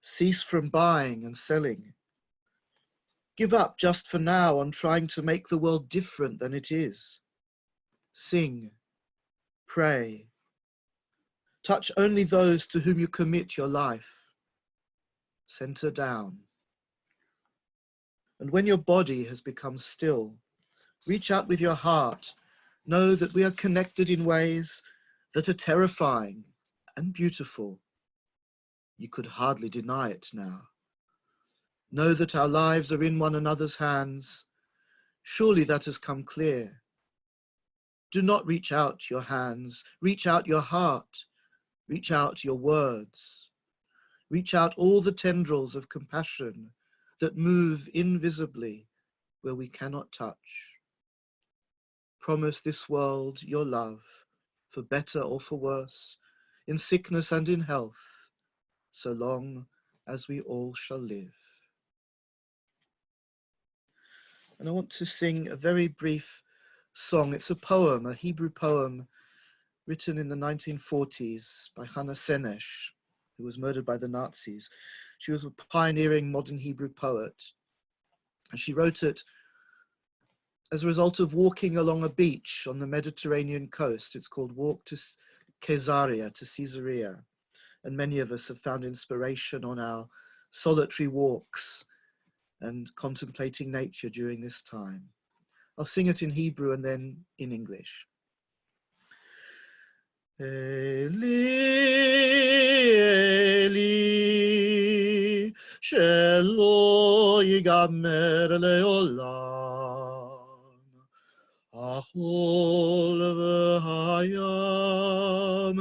cease from buying and selling. Give up just for now on trying to make the world different than it is. Sing, pray. Touch only those to whom you commit your life. Center down. And when your body has become still, reach out with your heart. Know that we are connected in ways that are terrifying and beautiful. You could hardly deny it now. Know that our lives are in one another's hands. Surely that has come clear. Do not reach out your hands. Reach out your heart. Reach out your words. Reach out all the tendrils of compassion that move invisibly where we cannot touch. Promise this world your love, for better or for worse, in sickness and in health, so long as we all shall live." And I want to sing a very brief song. It's a poem, a Hebrew poem written in the 1940s by Hannah Senesh, who was murdered by the Nazis. She was a pioneering modern Hebrew poet. And she wrote it as a result of walking along a beach on the Mediterranean coast. It's called Walk to Caesarea, to Caesarea. And many of us have found inspiration on our solitary walks and contemplating nature during this time. I'll sing it in Hebrew and then in English. Eli, Eli, shelo yigamer leolam, achol v'hayam,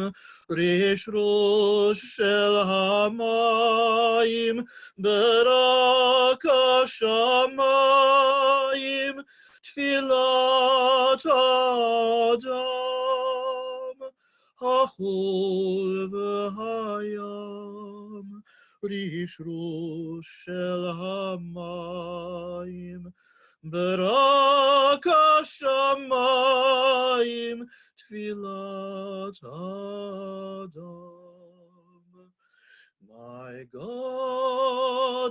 rish rosh shel hamayim, berak hashamayim, tfilat adam, achol v'hayam. רשרוש של המים, ברק השמיים, תפילת האדם.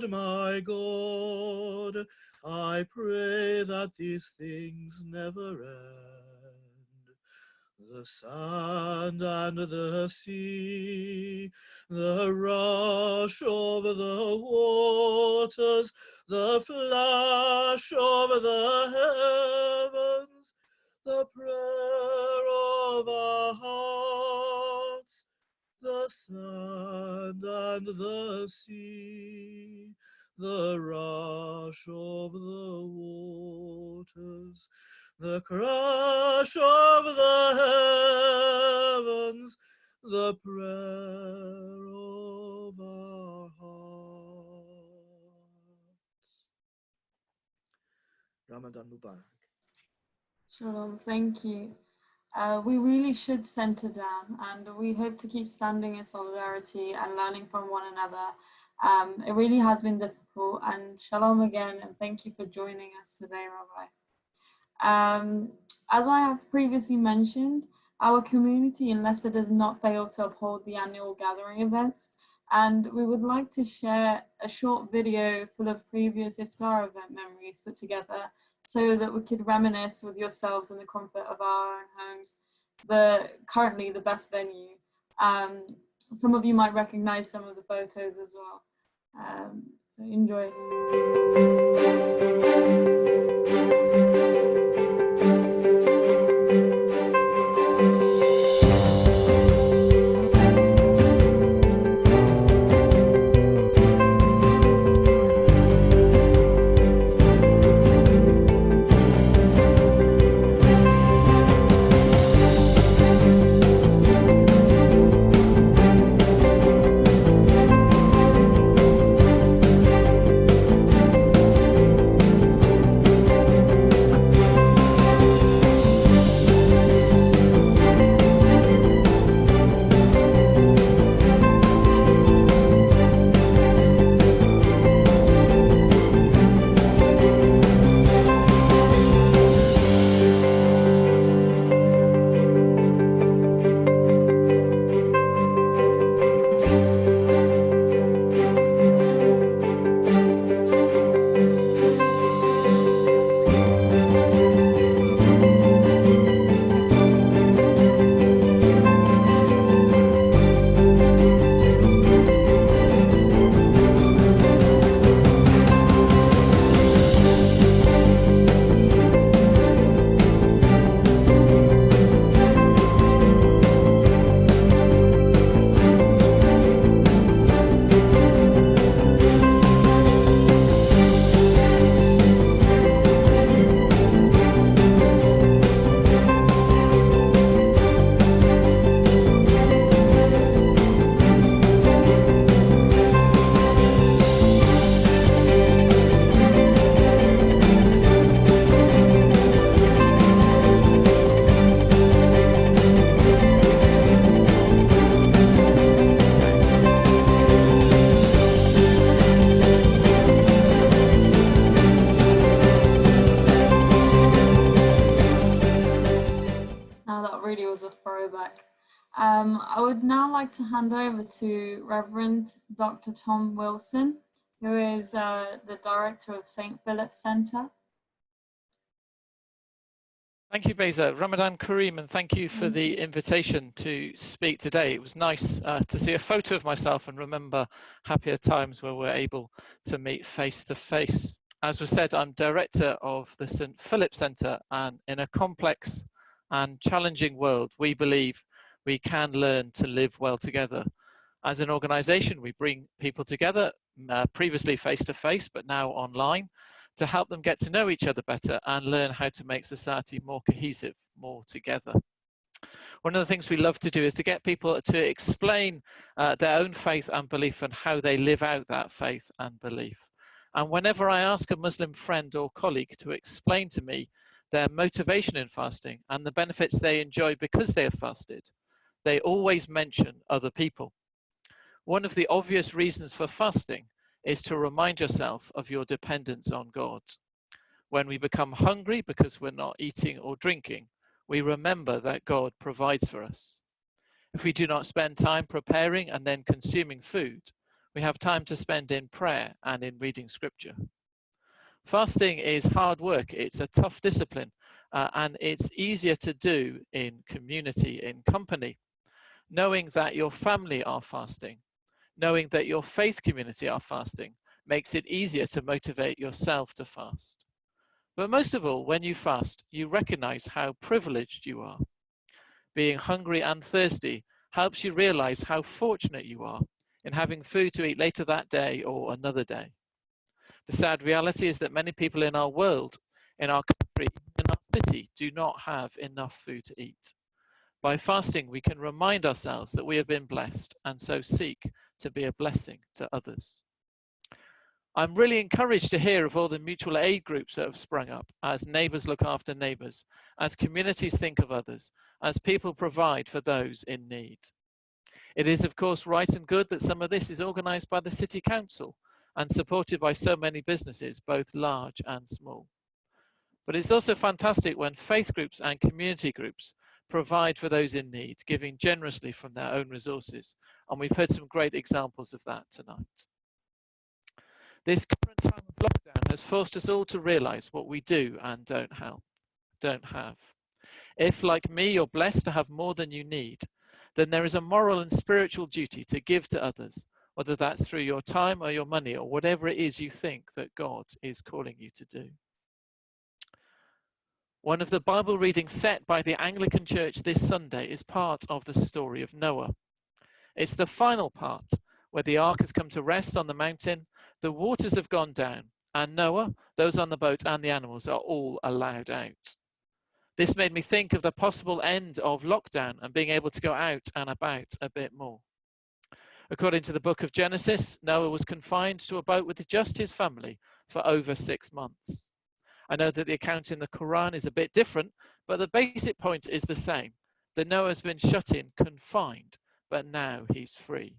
My God, I pray that these things never end. The sand and the sea, the rush of the waters, the flash of the heavens, the prayer of our hearts, the sand and the sea, the rush of the waters, the crash of the heavens, the prayer of our hearts. Ramadan Mubarak. Shalom, thank you. We really should centre down, and we hope to keep standing in solidarity and learning from one another. It really has been difficult, and shalom again, and thank you for joining us today, Rabbi. As I have previously mentioned, our community in Leicester does not fail to uphold the annual gathering events, and we would like to share a short video full of previous iftar event memories put together so that we could reminisce with yourselves in the comfort of our own homes, currently the best venue. Some of you might recognize some of the photos as well. So enjoy. I would now like to hand over to Reverend Dr. Tom Wilson, who is the director of St. Philip's Centre. Thank you, Beyza. Ramadan Kareem, and thank you for the invitation to speak today. It was nice to see a photo of myself and remember happier times where we're able to meet face to face. As was said, I'm director of the St. Philip's Centre, and in a complex and challenging world, we believe we can learn to live well together. As an organisation, we bring people together, previously face to face, but now online, to help them get to know each other better and learn how to make society more cohesive, more together. One of the things we love to do is to get people to explain their own faith and belief and how they live out that faith and belief. And whenever I ask a Muslim friend or colleague to explain to me their motivation in fasting and the benefits they enjoy because they have fasted, they always mention other people. One of the obvious reasons for fasting is to remind yourself of your dependence on God. When we become hungry because we're not eating or drinking, we remember that God provides for us. If we do not spend time preparing and then consuming food, we have time to spend in prayer and in reading scripture. Fasting is hard work. It's a tough discipline, and it's easier to do in community, in company. Knowing that your family are fasting, knowing that your faith community are fasting, makes it easier to motivate yourself to fast. But most of all, when you fast, you recognize how privileged you are. Being hungry and thirsty helps you realize how fortunate you are in having food to eat later that day or another day. The sad reality is that many people in our world, in our country, in our city, do not have enough food to eat. By fasting, we can remind ourselves that we have been blessed and so seek to be a blessing to others. I'm really encouraged to hear of all the mutual aid groups that have sprung up as neighbours look after neighbours, as communities think of others, as people provide for those in need. It is, of course, right and good that some of this is organised by the City Council and supported by so many businesses, both large and small. But it's also fantastic when faith groups and community groups provide for those in need, giving generously from their own resources. And we've heard some great examples of that tonight. This current time of lockdown has forced us all to realise what we do and don't have. If, like me, you're blessed to have more than you need, then there is a moral and spiritual duty to give to others, whether that's through your time or your money or whatever it is you think that God is calling you to do. One of the Bible readings set by the Anglican Church this Sunday is part of the story of Noah. It's the final part, where the ark has come to rest on the mountain, the waters have gone down, and Noah, those on the boat and the animals are all allowed out. This made me think of the possible end of lockdown and being able to go out and about a bit more. According to the book of Genesis, Noah was confined to a boat with just his family for over 6 months. I know that the account in the Quran is a bit different, but the basic point is the same. That Noah's been shut in, confined, but now he's free.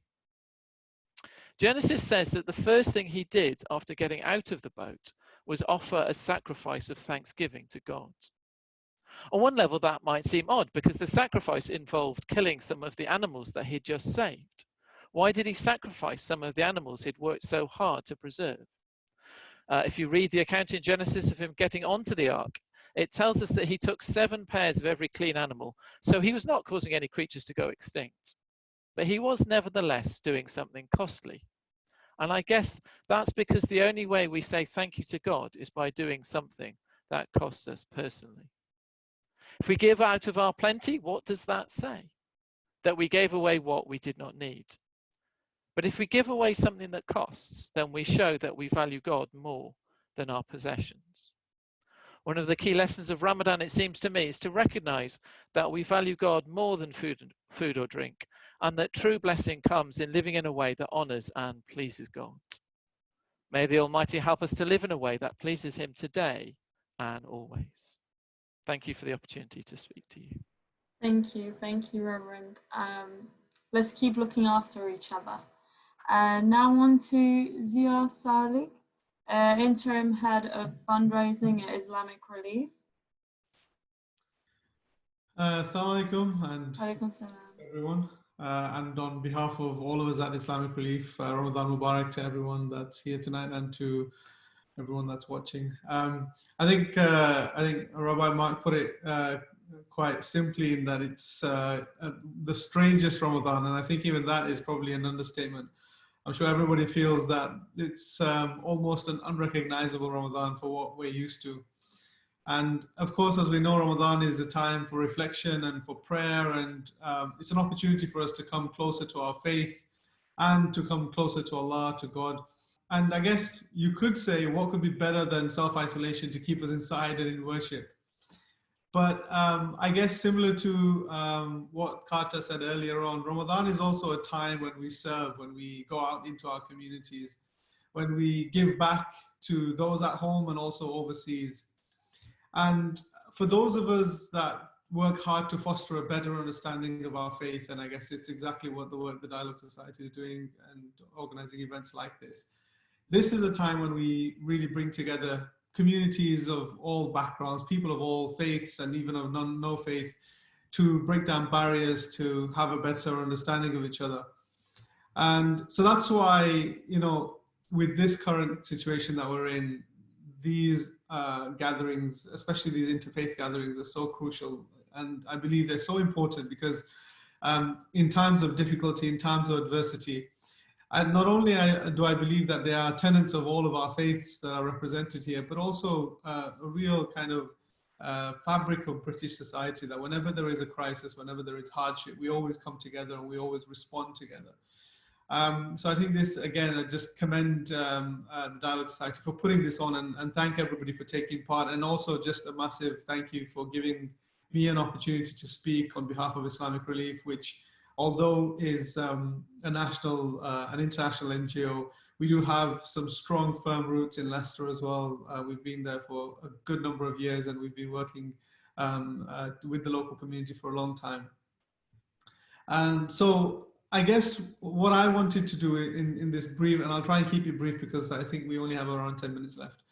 Genesis says that the first thing he did after getting out of the boat was offer a sacrifice of thanksgiving to God. On one level, that might seem odd because the sacrifice involved killing some of the animals that he'd just saved. Why did he sacrifice some of the animals he'd worked so hard to preserve? If you read the account in Genesis of him getting onto the ark, it tells us that he took 7 pairs of every clean animal, so he was not causing any creatures to go extinct. But he was nevertheless doing something costly. And I guess that's because the only way we say thank you to God is by doing something that costs us personally. If we give out of our plenty, what does that say? That we gave away what we did not need. But if we give away something that costs, then we show that we value God more than our possessions. One of the key lessons of Ramadan, it seems to me, is to recognize that we value God more than food or drink, and that true blessing comes in living in a way that honors and pleases God. May the Almighty help us to live in a way that pleases him today and always. Thank you for the opportunity to speak to you. Thank you, Reverend. Let's keep looking after each other. Now on to Zia Salik, Interim Head of Fundraising at Islamic Relief. Assalamu alaikum and Alaikum salam. everyone. And on behalf of all of us at Islamic Relief, Ramadan Mubarak to everyone that's here tonight and to everyone that's watching. I think Rabbi Mark put it quite simply in that it's the strangest Ramadan, and I think even that is probably an understatement. I'm sure everybody feels that it's almost an unrecognizable Ramadan for what we're used to. And of course, as we know, Ramadan is a time for reflection and for prayer, and it's an opportunity for us to come closer to our faith and to come closer to Allah, to God. And I guess you could say, what could be better than self-isolation to keep us inside and in worship? But I guess similar to what Kartar said earlier on, Ramadan is also a time when we serve, when we go out into our communities, when we give back to those at home and also overseas. And for those of us that work hard to foster a better understanding of our faith. And I guess it's exactly what the work the Dialogue Society is doing and organizing events like this. This is a time when we really bring together communities of all backgrounds, people of all faiths and even of no faith, to break down barriers, to have a better understanding of each other. And so that's why, you know, with this current situation that we're in, these gatherings, especially these interfaith gatherings, are so crucial. And I believe they're so important because in times of difficulty, in times of adversity, and not only do I believe that they are tenets of all of our faiths that are represented here, but also a real kind of fabric of British society, that whenever there is a crisis, whenever there is hardship, we always come together and we always respond together. So I think this, again, I just commend the Dialogue Society for putting this on, and thank everybody for taking part, and also just a massive thank you for giving me an opportunity to speak on behalf of Islamic Relief, which, although is a national, an international NGO, we do have some strong, firm roots in Leicester as well. We've been there for a good number of years, and we've been working with the local community for a long time. And so I guess what I wanted to do in this brief, and I'll try and keep it brief because I think we only have around 10 minutes left,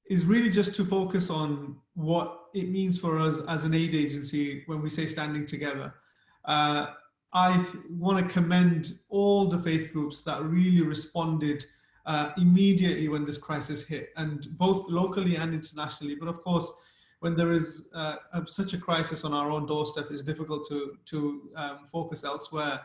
is really just to focus on what it means for us as an aid agency when we say standing together. I want to commend all the faith groups that really responded immediately when this crisis hit, and both locally and internationally. But of course, when there is such a crisis on our own doorstep, it's difficult to focus elsewhere.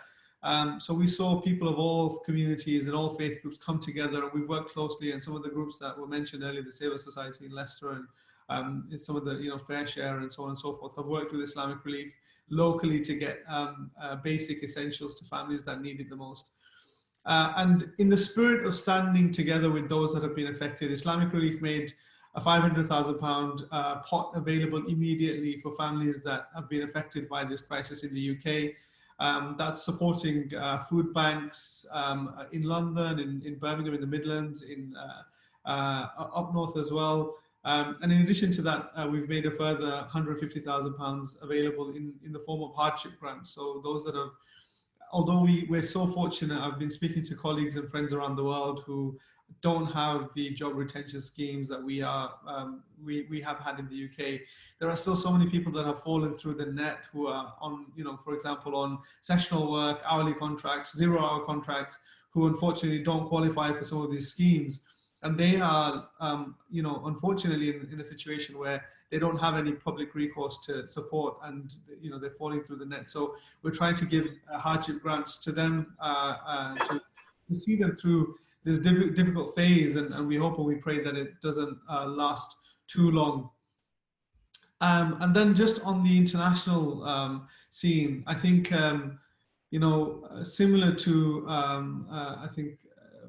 So we saw people of all communities and all faith groups come together, and we've worked closely, and some of the groups that were mentioned earlier, the Civil Society in Leicester and some of the, you know, Fair Share and so on and so forth, have worked with Islamic Relief locally to get basic essentials to families that need it the most. And in the spirit of standing together with those that have been affected, Islamic Relief made a £500,000 pot available immediately for families that have been affected by this crisis in the UK. That's supporting food banks in London, in Birmingham, in the Midlands, up north as well. And in addition to that, we've made a further £150,000 available in the form of hardship grants. So those that have, although we're so fortunate, I've been speaking to colleagues and friends around the world who don't have the job retention schemes that we have had in the UK. There are still so many people that have fallen through the net who are on, you know, for example, on sessional work, hourly contracts, 0-hour contracts, who unfortunately don't qualify for some of these schemes. And they are, you know, unfortunately in a situation where they don't have any public recourse to support, and, you know, they're falling through the net. So we're trying to give hardship grants to them to see them through this difficult phase, and we hope and we pray that it doesn't last too long. And then just on the international scene, I think, you know, similar to, I think,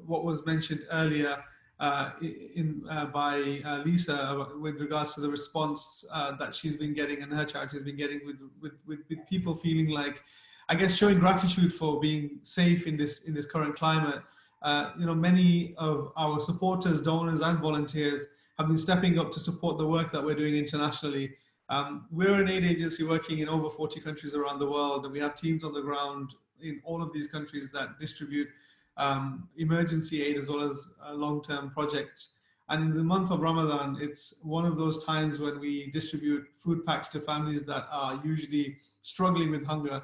what was mentioned earlier by Lisa with regards to the response that she's been getting and her charity has been getting with people feeling like, I guess, showing gratitude for being safe in this current climate. You know, many of our supporters, donors and volunteers have been stepping up to support the work that we're doing internationally. We're an aid agency working in over 40 countries around the world, and we have teams on the ground in all of these countries that distribute emergency aid as well as long-term projects. And in the month of Ramadan, it's one of those times when we distribute food packs to families that are usually struggling with hunger.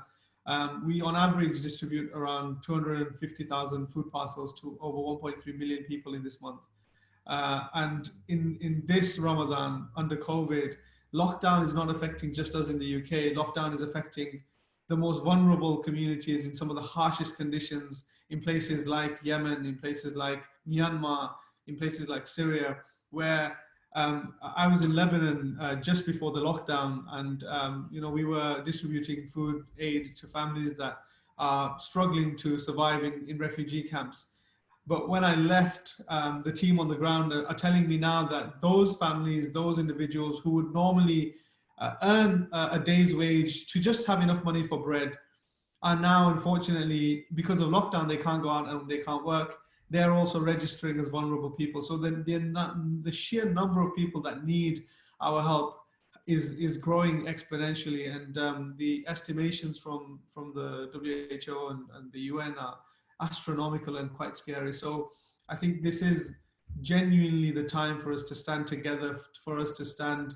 We on average distribute around 250,000 food parcels to over 1.3 million people in this month. And in this Ramadan, under COVID, lockdown is not affecting just us in the UK. Lockdown is affecting the most vulnerable communities in some of the harshest conditions, in places like Yemen, in places like Myanmar, in places like Syria, where I was in Lebanon just before the lockdown, and you know, we were distributing food aid to families that are struggling to survive in refugee camps. But when I left, the team on the ground are telling me now that those families, those individuals who would normally earn a day's wage to just have enough money for bread, are now, unfortunately, because of lockdown, they can't go out and they can't work. They're also registering as vulnerable people. So the sheer number of people that need our help is growing exponentially, and the estimations from the WHO and the UN are astronomical and quite scary. So I think this is genuinely the time for us to stand together, for us to stand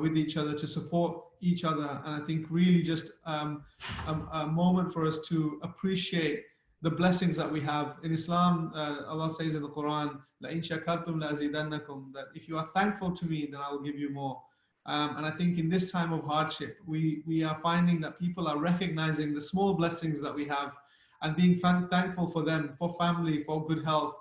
with each other, to support each other. And I think really just a moment for us to appreciate the blessings that we have. In Islam, Allah says in the Quran, لَإِن شَكَرْتُمْ لَأَزِيدَنَّكُمْ, that if you are thankful to me, then I will give you more. And I think in this time of hardship, we are finding that people are recognizing the small blessings that we have and being thankful for them, for family, for good health,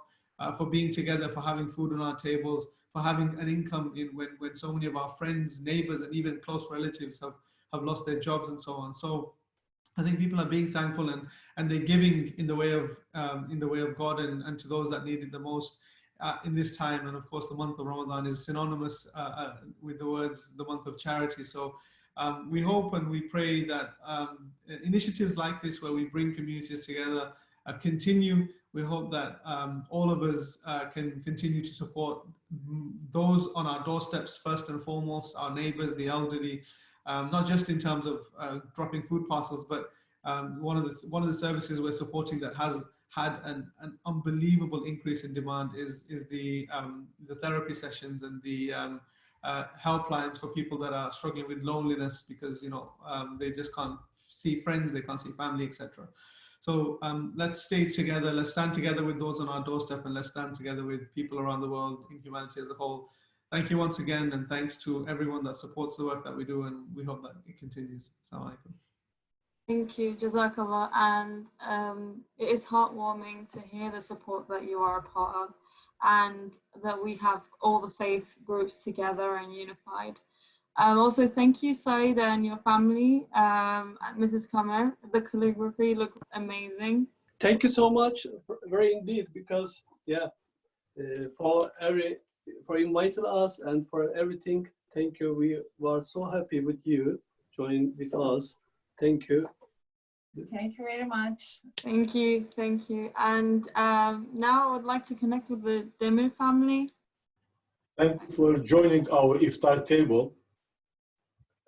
for being together, for having food on our tables, for having an income when so many of our friends, neighbors, and even close relatives have lost their jobs and so on. So I think people are being thankful and they're giving in the way of God and to those that need it the most in this time. And of course, the month of Ramadan is synonymous with the words, the month of charity. So we hope and we pray that initiatives like this, where we bring communities together, continue. We hope that all of us can continue to support those on our doorsteps, first and foremost, our neighbors, the elderly, not just in terms of dropping food parcels, but one of the services we're supporting that has had an unbelievable increase in demand is the therapy sessions and the helplines for people that are struggling with loneliness because they just can't see friends, they can't see family, etc. So let's stay together, let's stand together with those on our doorstep, and let's stand together with people around the world in humanity as a whole. Thank you once again, and thanks to everyone that supports the work that we do, and we hope that it continues. Assalamu alaikum. Thank you, Jazakallah. And it is heartwarming to hear the support that you are a part of, and that we have all the faith groups together and unified. Also, thank you, Saida, and your family, and Mrs. Kumar. The calligraphy looked amazing. Thank you so much, very indeed, because for inviting us and for everything. Thank you. We were so happy with you joining with us. Thank you. Thank you very much. Thank you, thank you. And now I would like to connect with the Demir family. Thank you for joining our iftar table.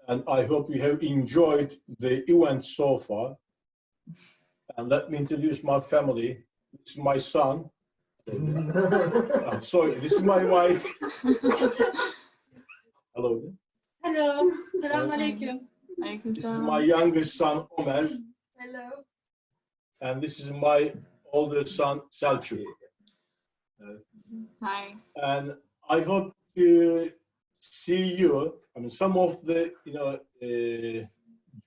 And I hope you have enjoyed the event so far. And let me introduce my family. This is my son. I'm sorry, this is my wife. Hello. Hello. Assalamu alaikum. This is my youngest son, Omar. Hello. And this is my older son, Selçuk. Hi. And I hope to see you. I mean, some of the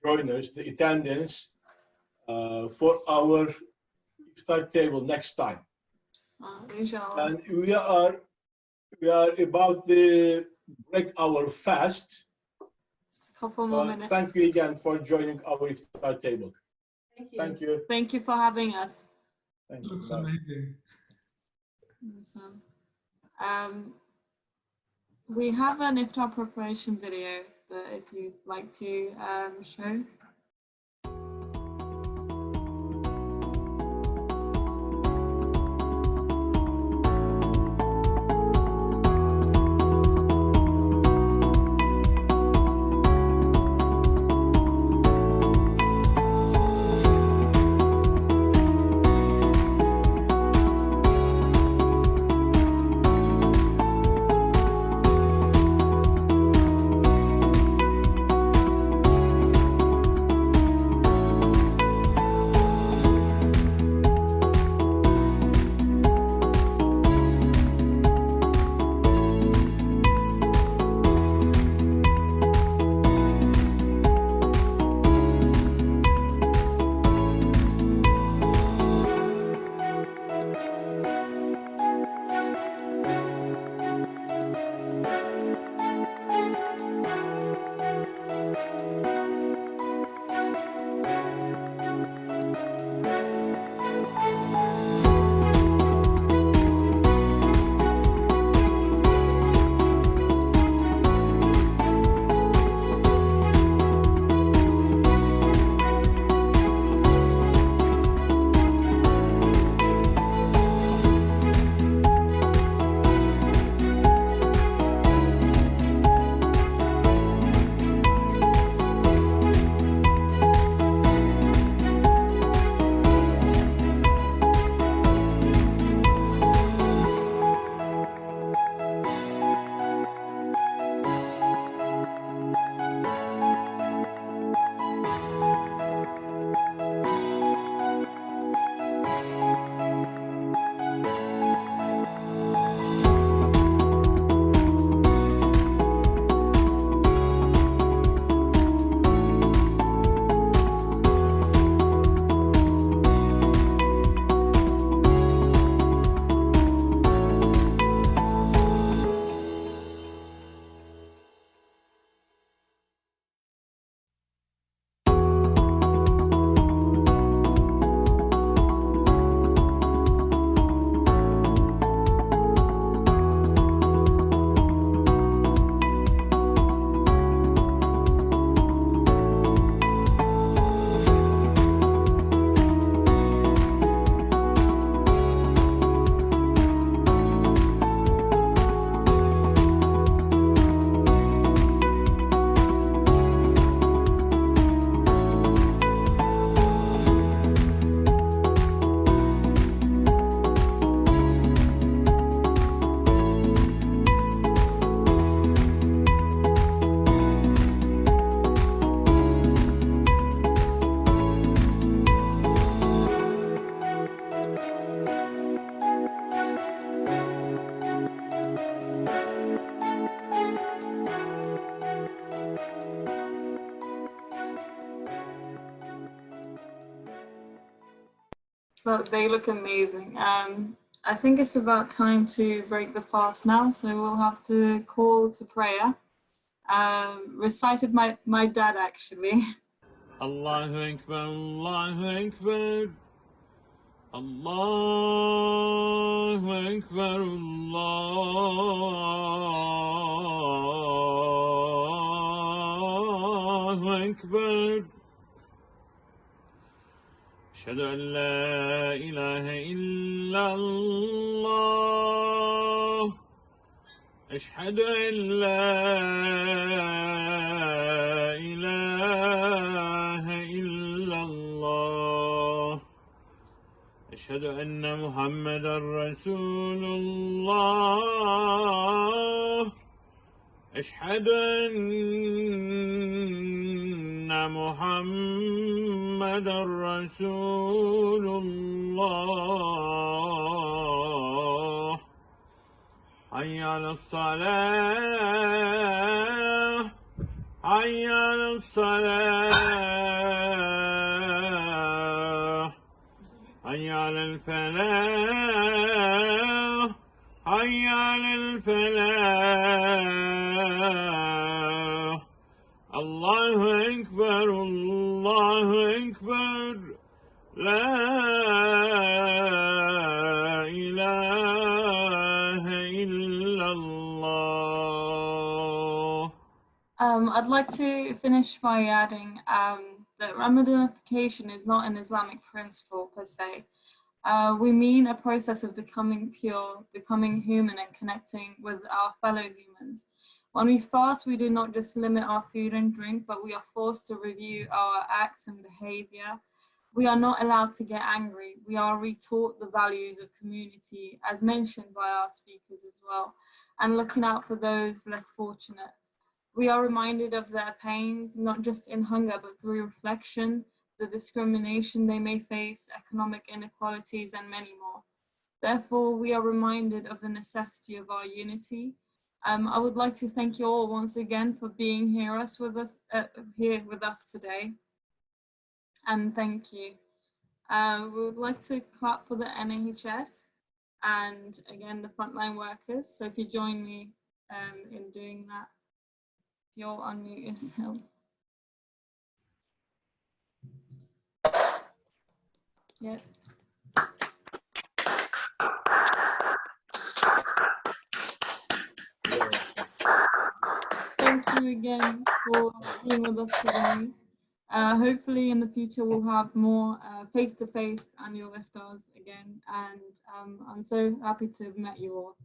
joiners, the attendants, for our iftar table next time. And we are about to break our fast. Just a couple more minutes. Thank you again for joining our iftar table. Thank you. Thank you. Thank you for having us. Thank you. Looks amazing. We have an iftar preparation video that if you'd like to show. But they look amazing. I think it's about time to break the fast now, so we'll have to call to prayer. Recited my dad actually. Allahu Akbar, Allahu Akbar. Allahu Akbar, Allahu Akbar. أشهد أن لا إله إلا الله. أشهد أن لا إله إلا الله. أشهد أن محمدا رسول الله. أشهد أن محمدا رسول الله. حي على الصلاة. حي على الصلاة. حي على الفلاح. حي على الفلاح. الله أكبر، الله أكبر. لا إله إلا الله. I'd like to finish by adding that Ramadanification is not an Islamic principle per se. We mean a process of becoming pure, becoming human and connecting with our fellow humans. When we fast, we do not just limit our food and drink, but we are forced to review our acts and behavior. We are not allowed to get angry. We are retaught the values of community, as mentioned by our speakers as well, and looking out for those less fortunate. We are reminded of their pains, not just in hunger, but through reflection, the discrimination they may face, economic inequalities, and many more. Therefore, we are reminded of the necessity of our unity. I would like to thank you all once again for being here with us today. And thank you. We would like to clap for the NHS and again the frontline workers. So if you join me in doing that, you'll unmute yourselves. Yep. Thank you again for being with us today. Hopefully in the future we'll have more face-to-face annual iftars again, and I'm so happy to have met you all.